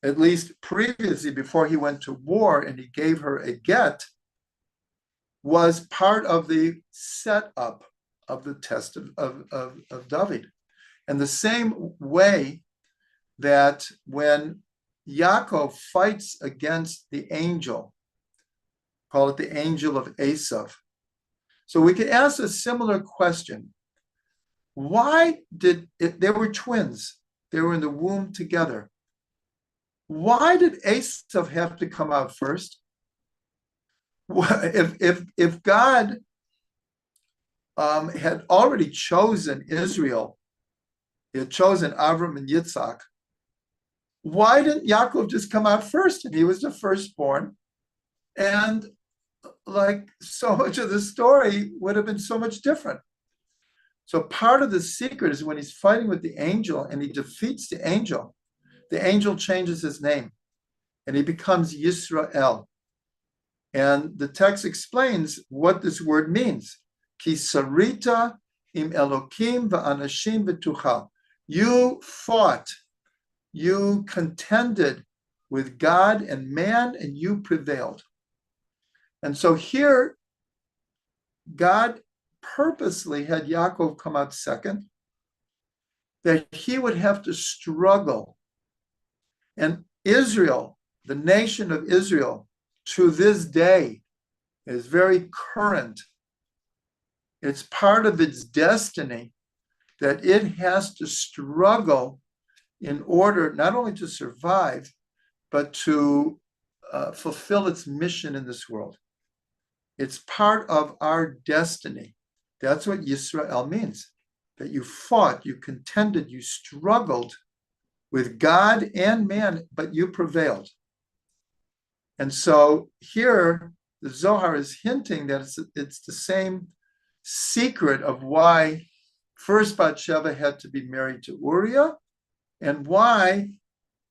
at least previously before he went to war and he gave her a get, was part of the setup of the test of David. And the same way that when Yaakov fights against the angel, call it the angel of Esav. So we could ask a similar question. Why they were twins. They were in the womb together. Why did Esav have to come out first? If God had already chosen Israel, he had chosen Avram and Yitzhak, why didn't Yaakov just come out first? And he was the firstborn. And like so much of the story would have been so much different. So part of the secret is when he's fighting with the angel and he defeats the angel changes his name and he becomes Yisrael. And the text explains what this word means. Ki sarita im Elokim va'anashim v'tucha. You fought, you contended with God and man, and you prevailed. And so here, God purposely had Yaakov come out second, that he would have to struggle. And Israel, the nation of Israel, to this day, is very current. It's part of its destiny that it has to struggle in order not only to survive, but to fulfill its mission in this world. It's part of our destiny. That's what Yisrael means, that you fought, you contended, you struggled with God and man, but you prevailed. And so here, the Zohar is hinting that it's the same secret of why first Bathsheba had to be married to Uriah and why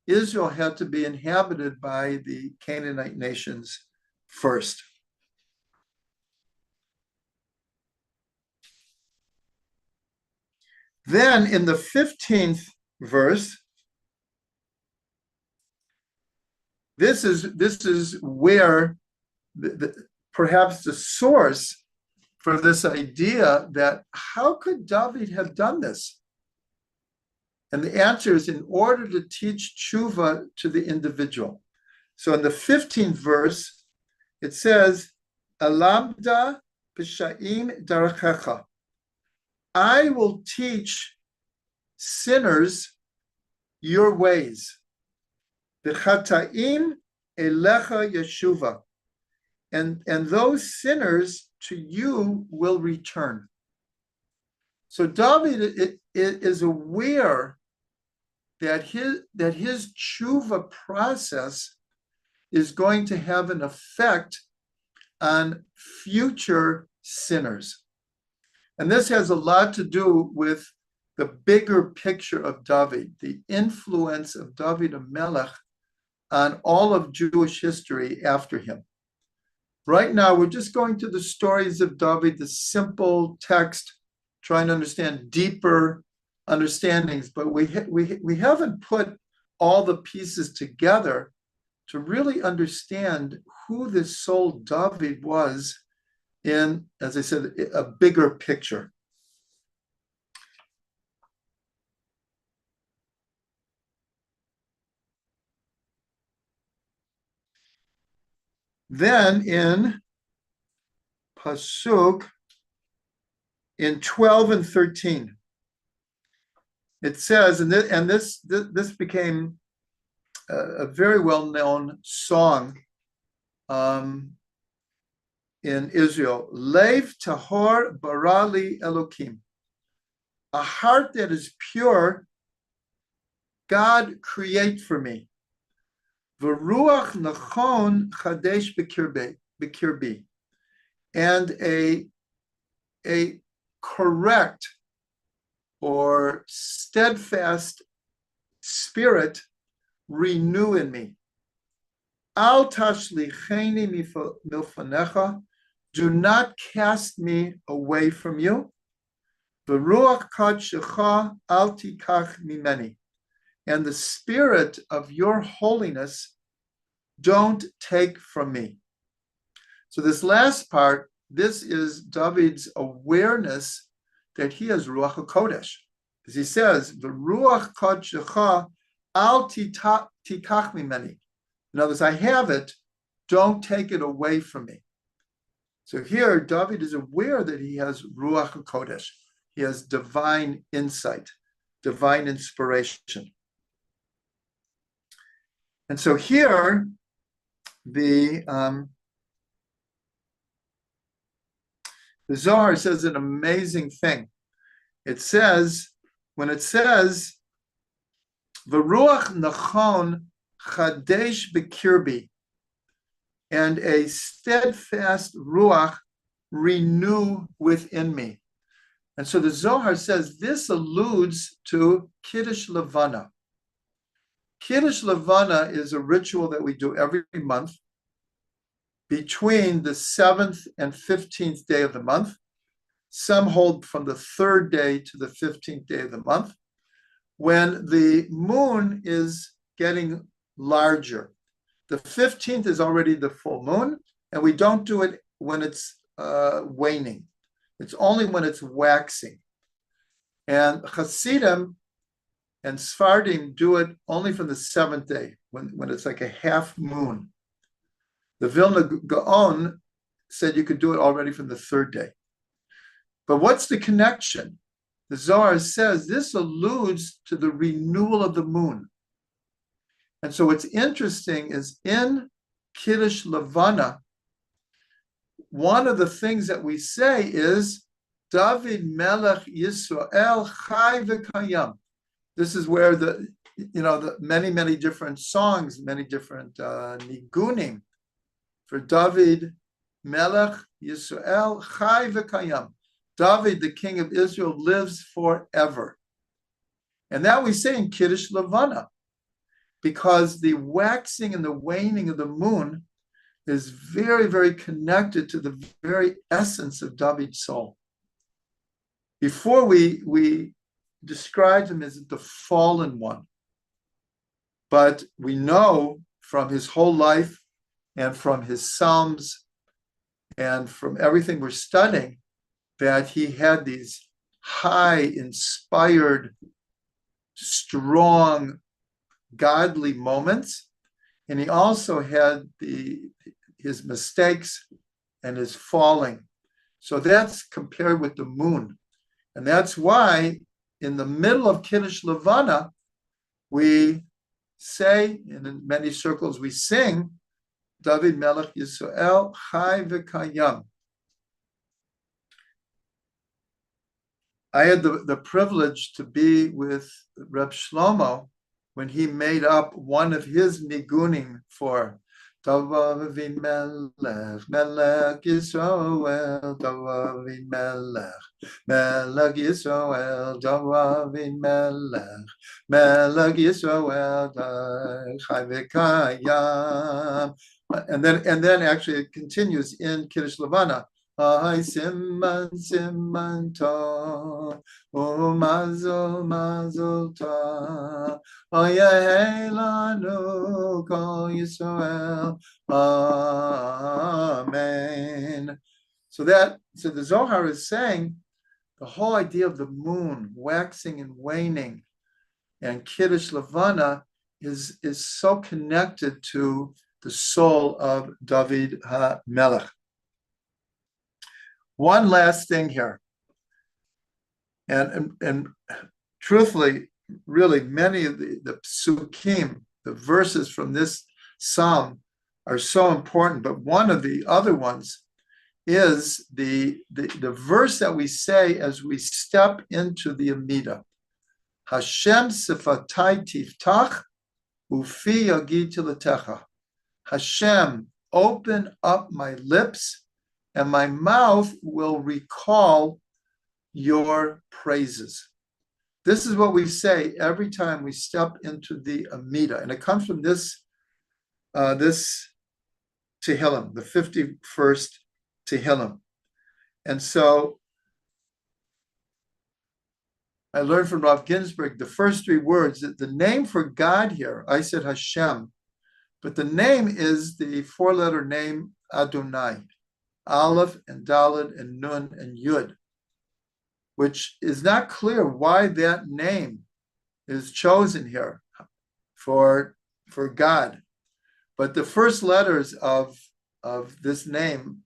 Israel had to be inhabited by the Canaanite nations first. Then in the 15th verse, this is where perhaps the source for this idea that how could David have done this? And the answer is in order to teach tshuva to the individual. So in the 15th verse, it says, Alamda b'sha'im darachecha. I will teach sinners your ways. V'chata'im elecha yeshuva. And those sinners to you will return. So David is aware that his tshuva process is going to have an effect on future sinners. And this has a lot to do with the bigger picture of David, the influence of David HaMelech on all of Jewish history after him. Right now, we're just going to the stories of David, the simple text, trying to understand deeper understandings, but we haven't put all the pieces together to really understand who this soul David was in, as I said, a bigger picture. Then in Pasuk, in 12 and 13, it says, and this became a very well-known song in Israel. Lev tahor barali Elokim. A heart that is pure, God create for me. V'ruach nachon chadesh b'kirbi. And a correct or steadfast spirit renew in me. Al tashlicheni milfanecha. Do not cast me away from you. V'ruach kadshecha al tikach mimeni. And the spirit of your holiness don't take from me. So this last part, this is David's awareness that he has Ruach HaKodesh. As he says, the Ruach Kodesh al tikach mimeni. In other words, I have it, don't take it away from me. So here, David is aware that he has Ruach HaKodesh. He has divine insight, divine inspiration. And so here, the Zohar says an amazing thing. It says, when it says, V'ruach nachon chadesh b'kirbi, and a steadfast ruach renew within me. And so the Zohar says this alludes to Kiddush Levana. Kiddush Levana is a ritual that we do every month between the 7th and 15th day of the month. Some hold from the 3rd day to the 15th day of the month, when the moon is getting larger. The 15th is already the full moon, and we don't do it when it's waning. It's only when it's waxing. And Hasidim and Sfardim do it only from the 7th day, when it's like a half moon. The Vilna Gaon said you could do it already from the third day. But what's the connection? The Zohar says this alludes to the renewal of the moon. And so what's interesting is in Kiddush Levana, one of the things that we say is David Melech Yisrael Chai V'Kayam. This is where the many different songs, many different nigunim for David Melech Yisrael Chai V'Kayam. David, the king of Israel, lives forever. And that we say in Kiddush Levana, because the waxing and the waning of the moon is very, very connected to the very essence of David's soul. Before we described him as the fallen one, but we know from his whole life and from his Psalms and from everything we're studying that he had these high, inspired, strong, godly moments. And he also had his mistakes and his falling. So that's compared with the moon. And that's why in the middle of Kiddush Levana, we say, and in many circles we sing, David Melech Yisrael Chai V'Kayam. I had the privilege to be with Reb Shlomo when he made up one of his nigunim for David Melech, Melech Yisrael, David Melech, Melech Yisrael, David Melech, Melech Yisrael, Chai V'Kayam. And then actually it continues in Kiddush Levana. Ay Simman Simman Tov, Mazel Mazel Tov, Ay Lanu Kol Yisrael, Amen. So the Zohar is saying the whole idea of the moon waxing and waning and Kiddush Levana is so connected to the soul of David HaMelech. One last thing here, and truthfully, really many of the psukim, the verses from this psalm are so important, but one of the other ones is the verse that we say as we step into the Amidah. Hashem sifatai tiftach ufi yagid tilatecha. Hashem, open up my lips, and my mouth will recall your praises. This is what we say every time we step into the Amidah, and it comes from this Tehillim, the 51st Tehillim. And so I learned from Rav Ginsburg the first three words, that the name for God here, I said Hashem, but the name is the four-letter name Adonai. Aleph and Daled and Nun and Yud, which is not clear why that name is chosen here for God. But the first letters of this name,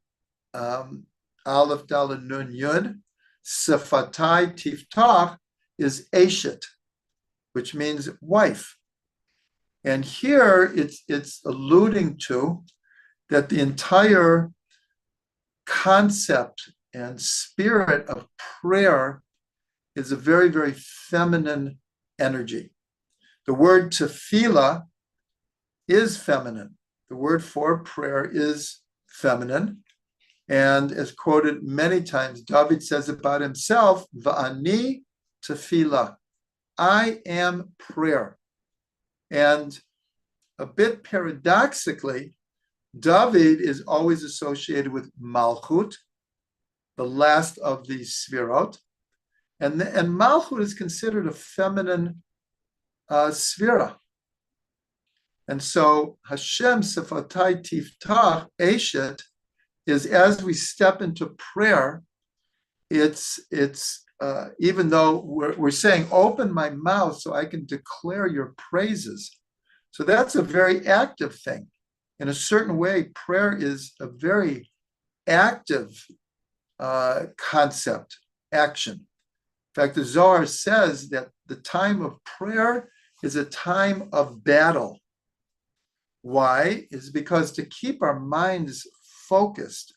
Aleph, Daled, Nun, Yud, Sifatai Tiftach, is Eshet, which means wife. And here it's alluding to that the entire concept and spirit of prayer is a very, very feminine energy. The word tefillah is feminine. The word for prayer is feminine. And as quoted many times, David says about himself, Va'ani tefillah. I am prayer. And a bit paradoxically, David is always associated with Malchut, the last of the Sfirot, and Malchut is considered a feminine Sfira. And so Hashem Sifatai Tiftach Eshet is, as we step into prayer, it's even though we're saying open my mouth so I can declare your praises. So that's a very active thing. In a certain way, prayer is a very active concept, action. In fact, the Zohar says that the time of prayer is a time of battle. Why? Is because to keep our minds focused,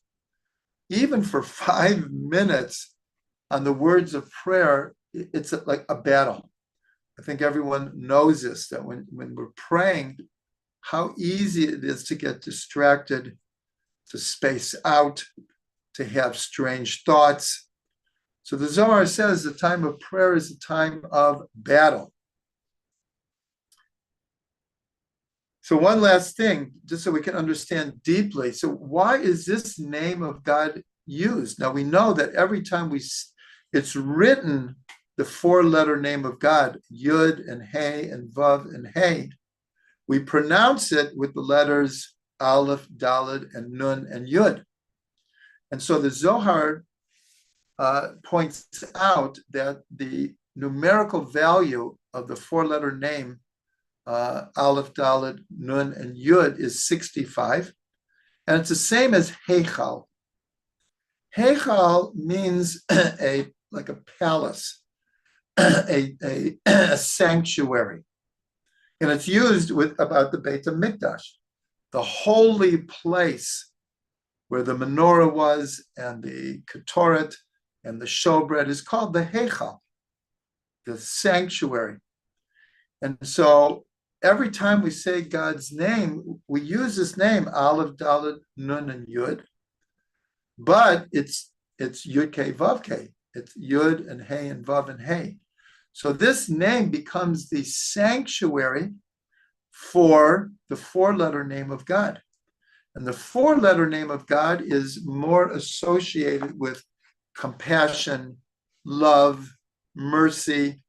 even for 5 minutes on the words of prayer, it's like a battle. I think everyone knows this, that when we're praying, how easy it is to get distracted, to space out, to have strange thoughts. So the Zohar says the time of prayer is a time of battle. So one last thing, just so we can understand deeply. So why is this name of God used? Now we know that every time it's written, the 4-letter name of God, Yud and Hey and Vav and Hey, we pronounce it with the letters Aleph, Daled, and Nun and Yud. And so the Zohar points out that the numerical value of the 4-letter name Aleph, Daled, Nun, and Yud is 65, and it's the same as Heichal. Heichal means like a palace, a sanctuary, and it's used about the Beit HaMikdash, the holy place where the menorah was, and the ketoret and the showbread is called the Heichal, the sanctuary. And so every time we say God's name, we use this name, Aleph, Daled, Nun, and Yud, but it's Yud K Vav K. It's Yud and Hey and Vav and Hey. So this name becomes the sanctuary for the 4-letter name of God. And the 4-letter name of God is more associated with compassion, love, mercy.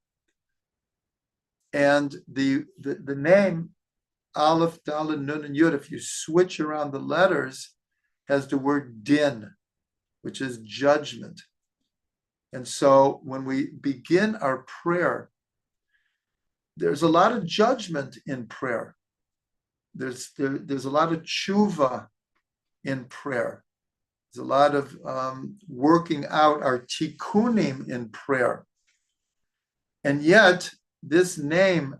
And the name Aleph, Daled, Nun, and Yud, if you switch around the letters, has the word din, which is judgment. And so when we begin our prayer, there's a lot of judgment in prayer. There's a lot of tshuva in prayer. There's a lot of working out our tikkunim in prayer. And yet, this name,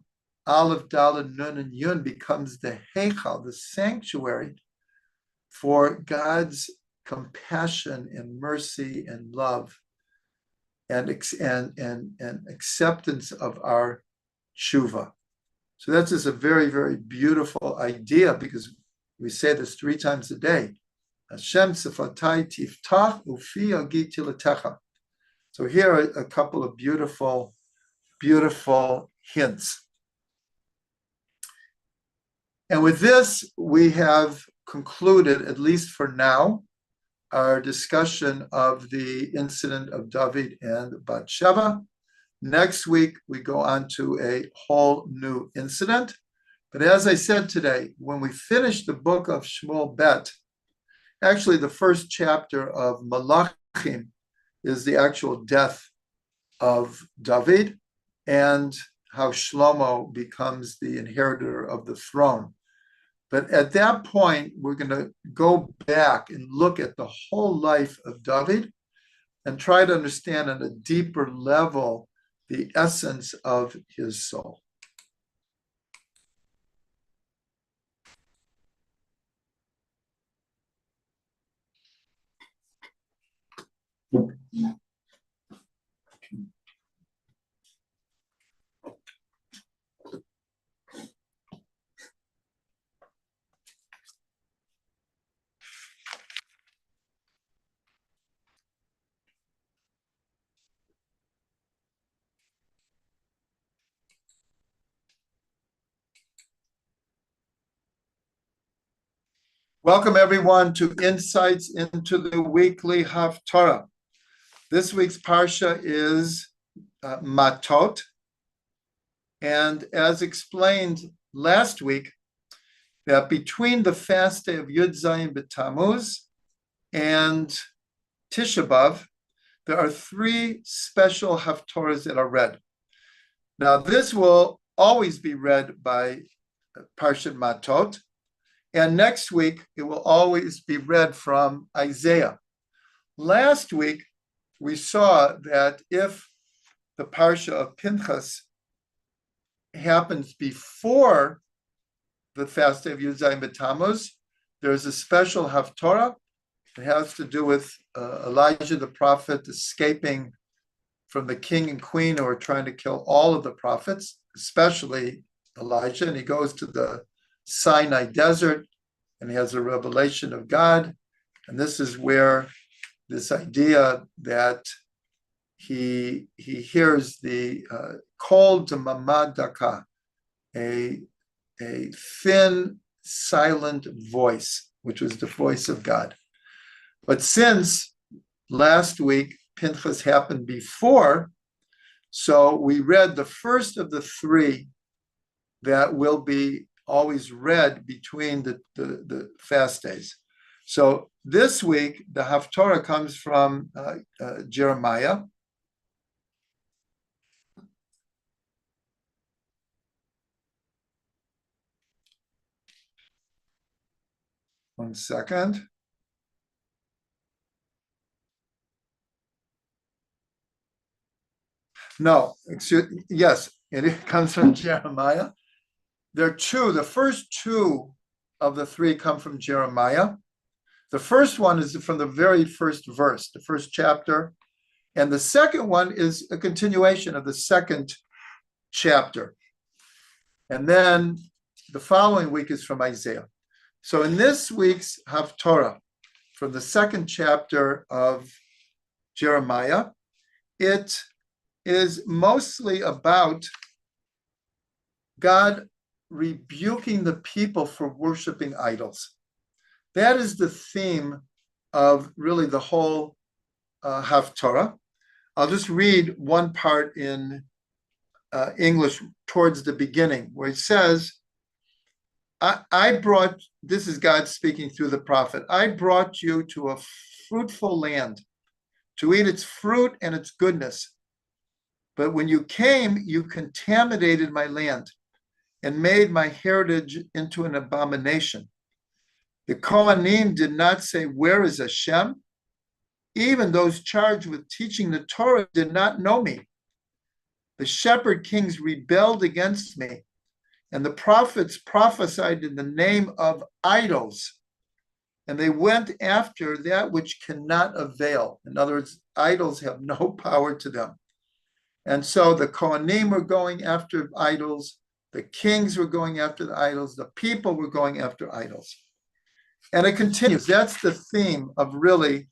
Aleph, Daled, Nun, and Yud, becomes the Heichal, the sanctuary for God's compassion and mercy and love and acceptance of our tshuva. So that's just a very, very beautiful idea, because we say this 3 times a day. Hashem sefatai tiftach ufi agi tilatecha. So here are a couple of beautiful hints. And with this, we have concluded, at least for now, our discussion of the incident of David and Bathsheba. Next week, we go on to a whole new incident. But as I said today, when we finish the book of Shmuel Bet, actually the first chapter of Malachim is the actual death of David and how Shlomo becomes the inheritor of the throne. But at that point, we're going to go back and look at the whole life of David and try to understand on a deeper level the essence of his soul. Welcome everyone to Insights into the Weekly Haftarah. This week's Parsha is Matot. And as explained last week, that between the fast day of Yud Zayin B'Tammuz and Tisha B'Av, there are 3 special Haftarahs that are read. Now, this will always be read by Parshat Matot, And next week, it will always be read from Isaiah. Last week, we saw that if the Parsha of Pinchas happens before the fast day of Yud Zayin B'Tammuz, there's a special Haftorah. It has to do with Elijah the prophet escaping from the king and queen who are trying to kill all of the prophets, especially Elijah. And he goes to the Sinai desert and he has a revelation of God. And this is where this idea that he hears the call to Mamad Daka, a thin, silent voice, which was the voice of God. But since last week Pinchas happened before, so we read the first of the three that will be always read between the fast days. So this week, the Haftorah comes from Jeremiah. One second. No, yes, it comes from Jeremiah. There are two. The first two of the three come from Jeremiah. The first one is from the very first verse, the first chapter. And the second one is a continuation of the second chapter. And then the following week is from Isaiah. So in this week's Haftorah, from the second chapter of Jeremiah, it is mostly about God rebuking the people for worshiping idols. That is the theme of really the whole Haftorah. I'll just read one part in English towards the beginning, where it says, I brought, this is God speaking through the prophet, I brought you to a fruitful land to eat its fruit and its goodness. But when you came, you contaminated my land and made my heritage into an abomination. The Kohanim did not say, where is Hashem? Even those charged with teaching the Torah did not know me. The shepherd kings rebelled against me, and the prophets prophesied in the name of idols, and they went after that which cannot avail. In other words, idols have no power to them. And so the Kohanim were going after idols, the kings were going after the idols, the people were going after idols. And it continues. That's the theme of really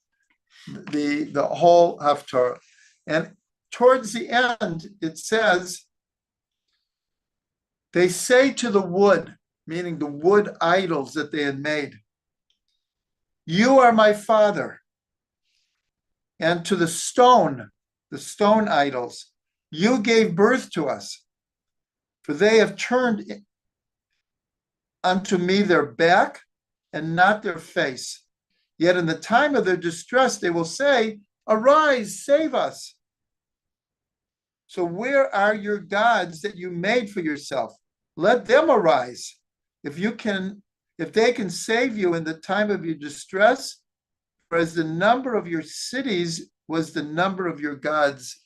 the whole Haftorah. And towards the end, it says, they say to the wood, meaning the wood idols that they had made, you are my father. And to the stone idols, you gave birth to us. For they have turned unto me their back and not their face. Yet in the time of their distress, they will say, arise, save us. So where are your gods that you made for yourself? Let them arise. If they can save you in the time of your distress, for as the number of your cities was the number of your gods,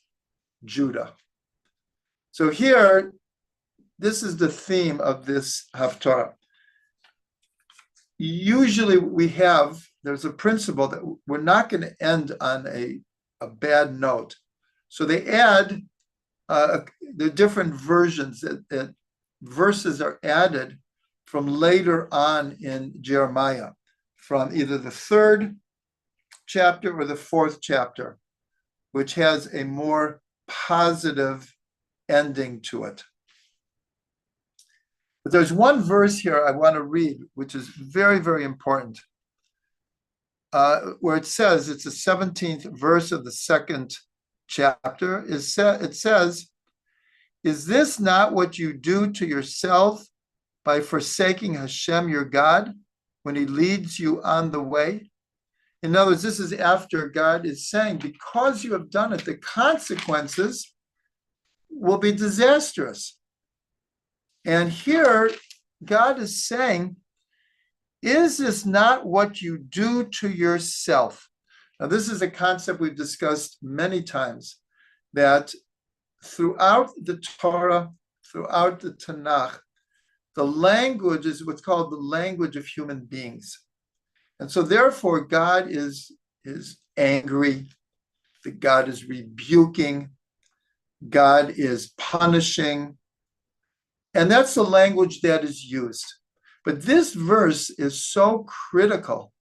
Judah. So here, this is the theme of this Haftarah. Usually there's a principle that we're not going to end on a bad note. So they add the different versions that verses are added from later on in Jeremiah, from either the third chapter or the fourth chapter, which has a more positive ending to it. But there's one verse here I want to read, which is very, very important, where it says, it's the 17th verse of the second chapter. It says, is this not what you do to yourself by forsaking Hashem, your God, when he leads you on the way? In other words, this is after God is saying, because you have done it, the consequences will be disastrous. And here, God is saying, Is this not what you do to yourself? Now, this is a concept we've discussed many times, that throughout the Torah, throughout the Tanakh, the language is what's called the language of human beings. And so therefore, God is angry, that God is rebuking, God is punishing, and that's the language that is used. But this verse is so critical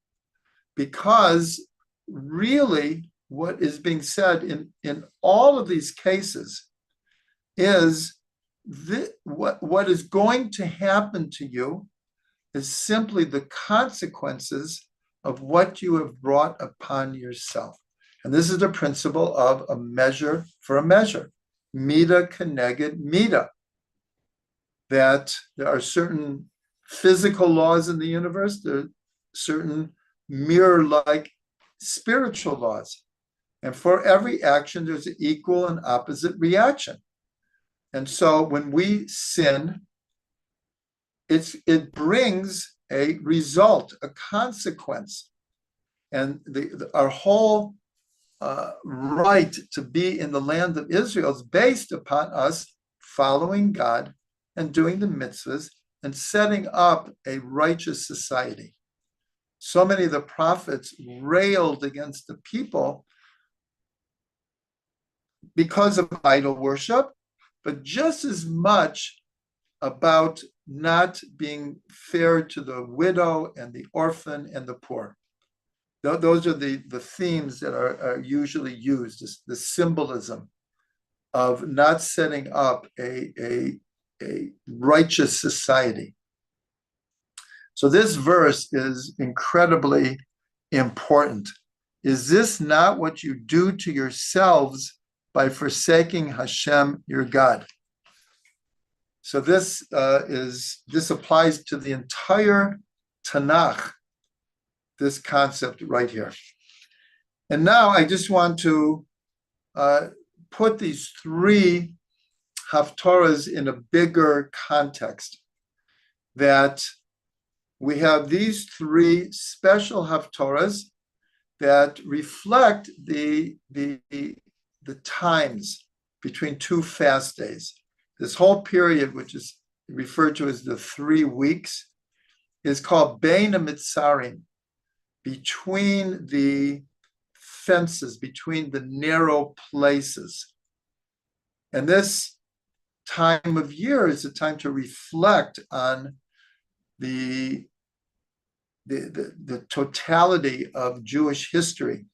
because really what is being said in all of these cases is what is going to happen to you is simply the consequences of what you have brought upon yourself. And this is the principle of a measure for a measure, mida keneged mida, that there are certain physical laws in the universe, there are certain mirror-like spiritual laws. And for every action, there's an equal and opposite reaction. And so when we sin, it brings a result, a consequence. And our whole right to be in the land of Israel is based upon us following God and doing the mitzvahs and setting up a righteous society. So many of the prophets railed against the people because of idol worship, but just as much about not being fair to the widow and the orphan and the poor. Those are the themes that are usually used, the symbolism of not setting up a righteous society. So this verse is incredibly important. Is this not what you do to yourselves by forsaking Hashem, your God? So this applies to the entire Tanakh, this concept right here. And now I just want to put these three haftarahs in a bigger context, that we have these three special haftarahs that reflect the times between two fast days. This whole period, which is referred to as the 3 weeks, is called Bein HaMitzarim, between the fences, between the narrow places. And this time of year is a time to reflect on the totality of Jewish history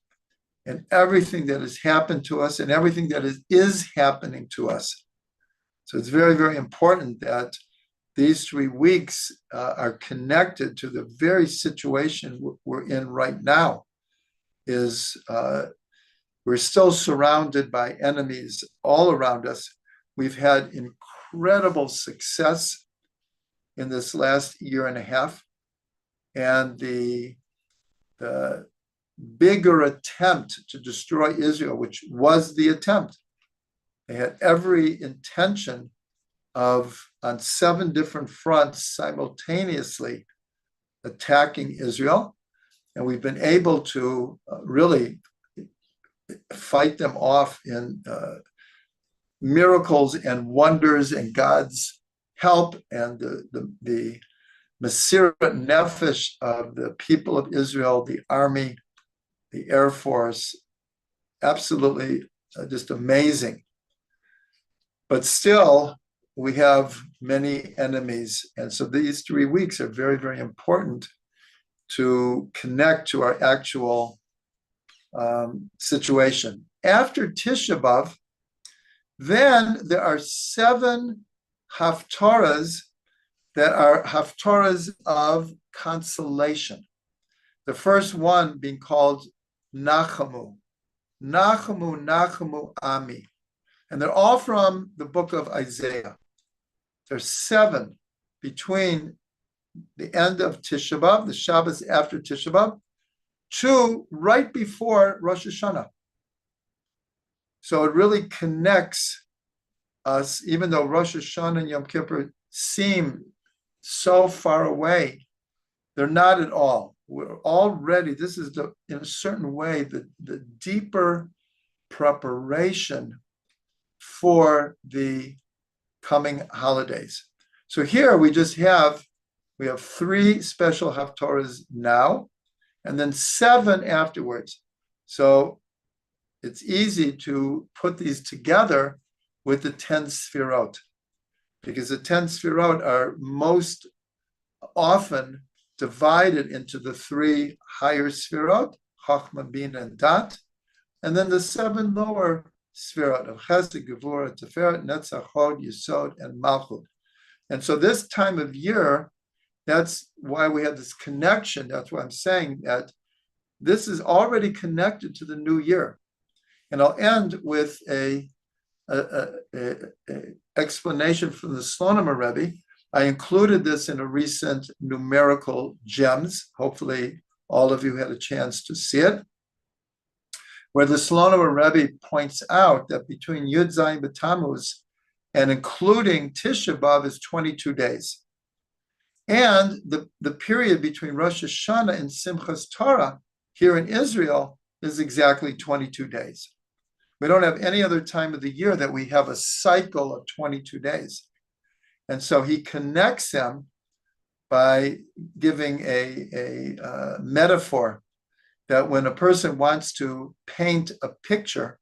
and everything that has happened to us and everything that is happening to us. So it's very, very important that these 3 weeks are connected to the very situation we're in right now. We're still surrounded by enemies all around us. We've had incredible success in this last year and a half. And the bigger attempt to destroy Israel, which was the attempt, they had every intention of, on 7 different fronts, simultaneously attacking Israel. And we've been able to really fight them off in miracles and wonders and God's help and the Mesirat Nefesh of the people of Israel, the army, the Air Force, absolutely just amazing. But still, we have many enemies. And so these 3 weeks are very, very important to connect to our actual situation. After Tisha B'Av, then there are 7 haftarahs that are haftarahs of consolation. The first one being called Nachamu. Nachamu, Nachamu, Ami. And they're all from the book of Isaiah. There's 7 between the end of Tisha B'Av, the Shabbos after Tisha B'Av, to right before Rosh Hashanah. So it really connects us, even though Rosh Hashanah and Yom Kippur seem so far away. They're not at all. We're already, this is in a certain way, the deeper preparation for the coming holidays. So here we have 3 special haftorahs now, and then 7 afterwards. So it's easy to put these together with the 10 sfirot, because the 10 sfirot are most often divided into the 3 higher sfirot, Chachma, Bina, and Dat, and then the 7 lower sfirot of Chesed, Gevurah, Tiferet, Netzach, Hod, Yesod, and Malchut. And so this time of year, that's why we have this connection. That's why I'm saying that this is already connected to the new year. And I'll end with a explanation from the Slonim Rebbe. I included this in a recent numerical gems. Hopefully all of you had a chance to see it, where the Slonim Rebbe points out that between Yud Zayin B'Tammuz and including Tisha B'Av is 22 days. And the period between Rosh Hashanah and Simchas Torah here in Israel is exactly 22 days. We don't have any other time of the year that we have a cycle of 22 days. And so he connects them by giving a metaphor that when a person wants to paint a picture,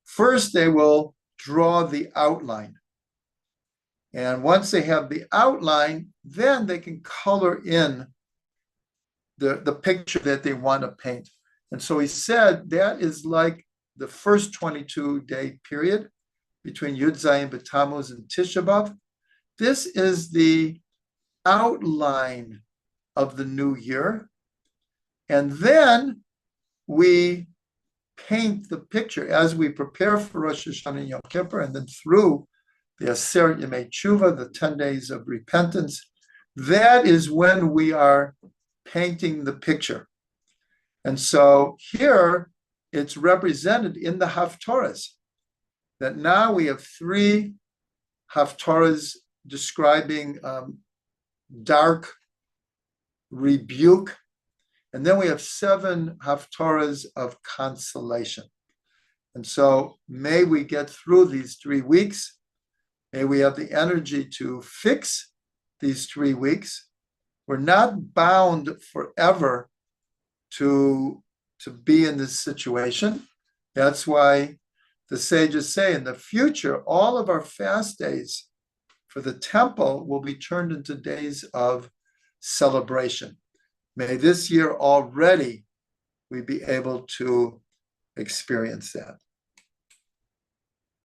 first they will draw the outline. And once they have the outline, then they can color in the picture that they want to paint. And so he said that is like the first 22-day period between Yud Zayin B'Tammuz and Tisha B'Av. This is the outline of the new year. And then we paint the picture as we prepare for Rosh Hashanah and Yom Kippur, and then through the Aseret Yemei Tshuva, the 10 days of repentance. That is when we are painting the picture. And so here it's represented in the Haftorahs, that now we have 3 Haftorahs describing dark rebuke, and then we have 7 Haftorahs of consolation. And so may we get through these 3 weeks. May we have the energy to fix these 3 weeks. We're not bound forever to be in this situation. That's why the sages say in the future, all of our fast days for the temple will be turned into days of celebration. May this year already we be able to experience that.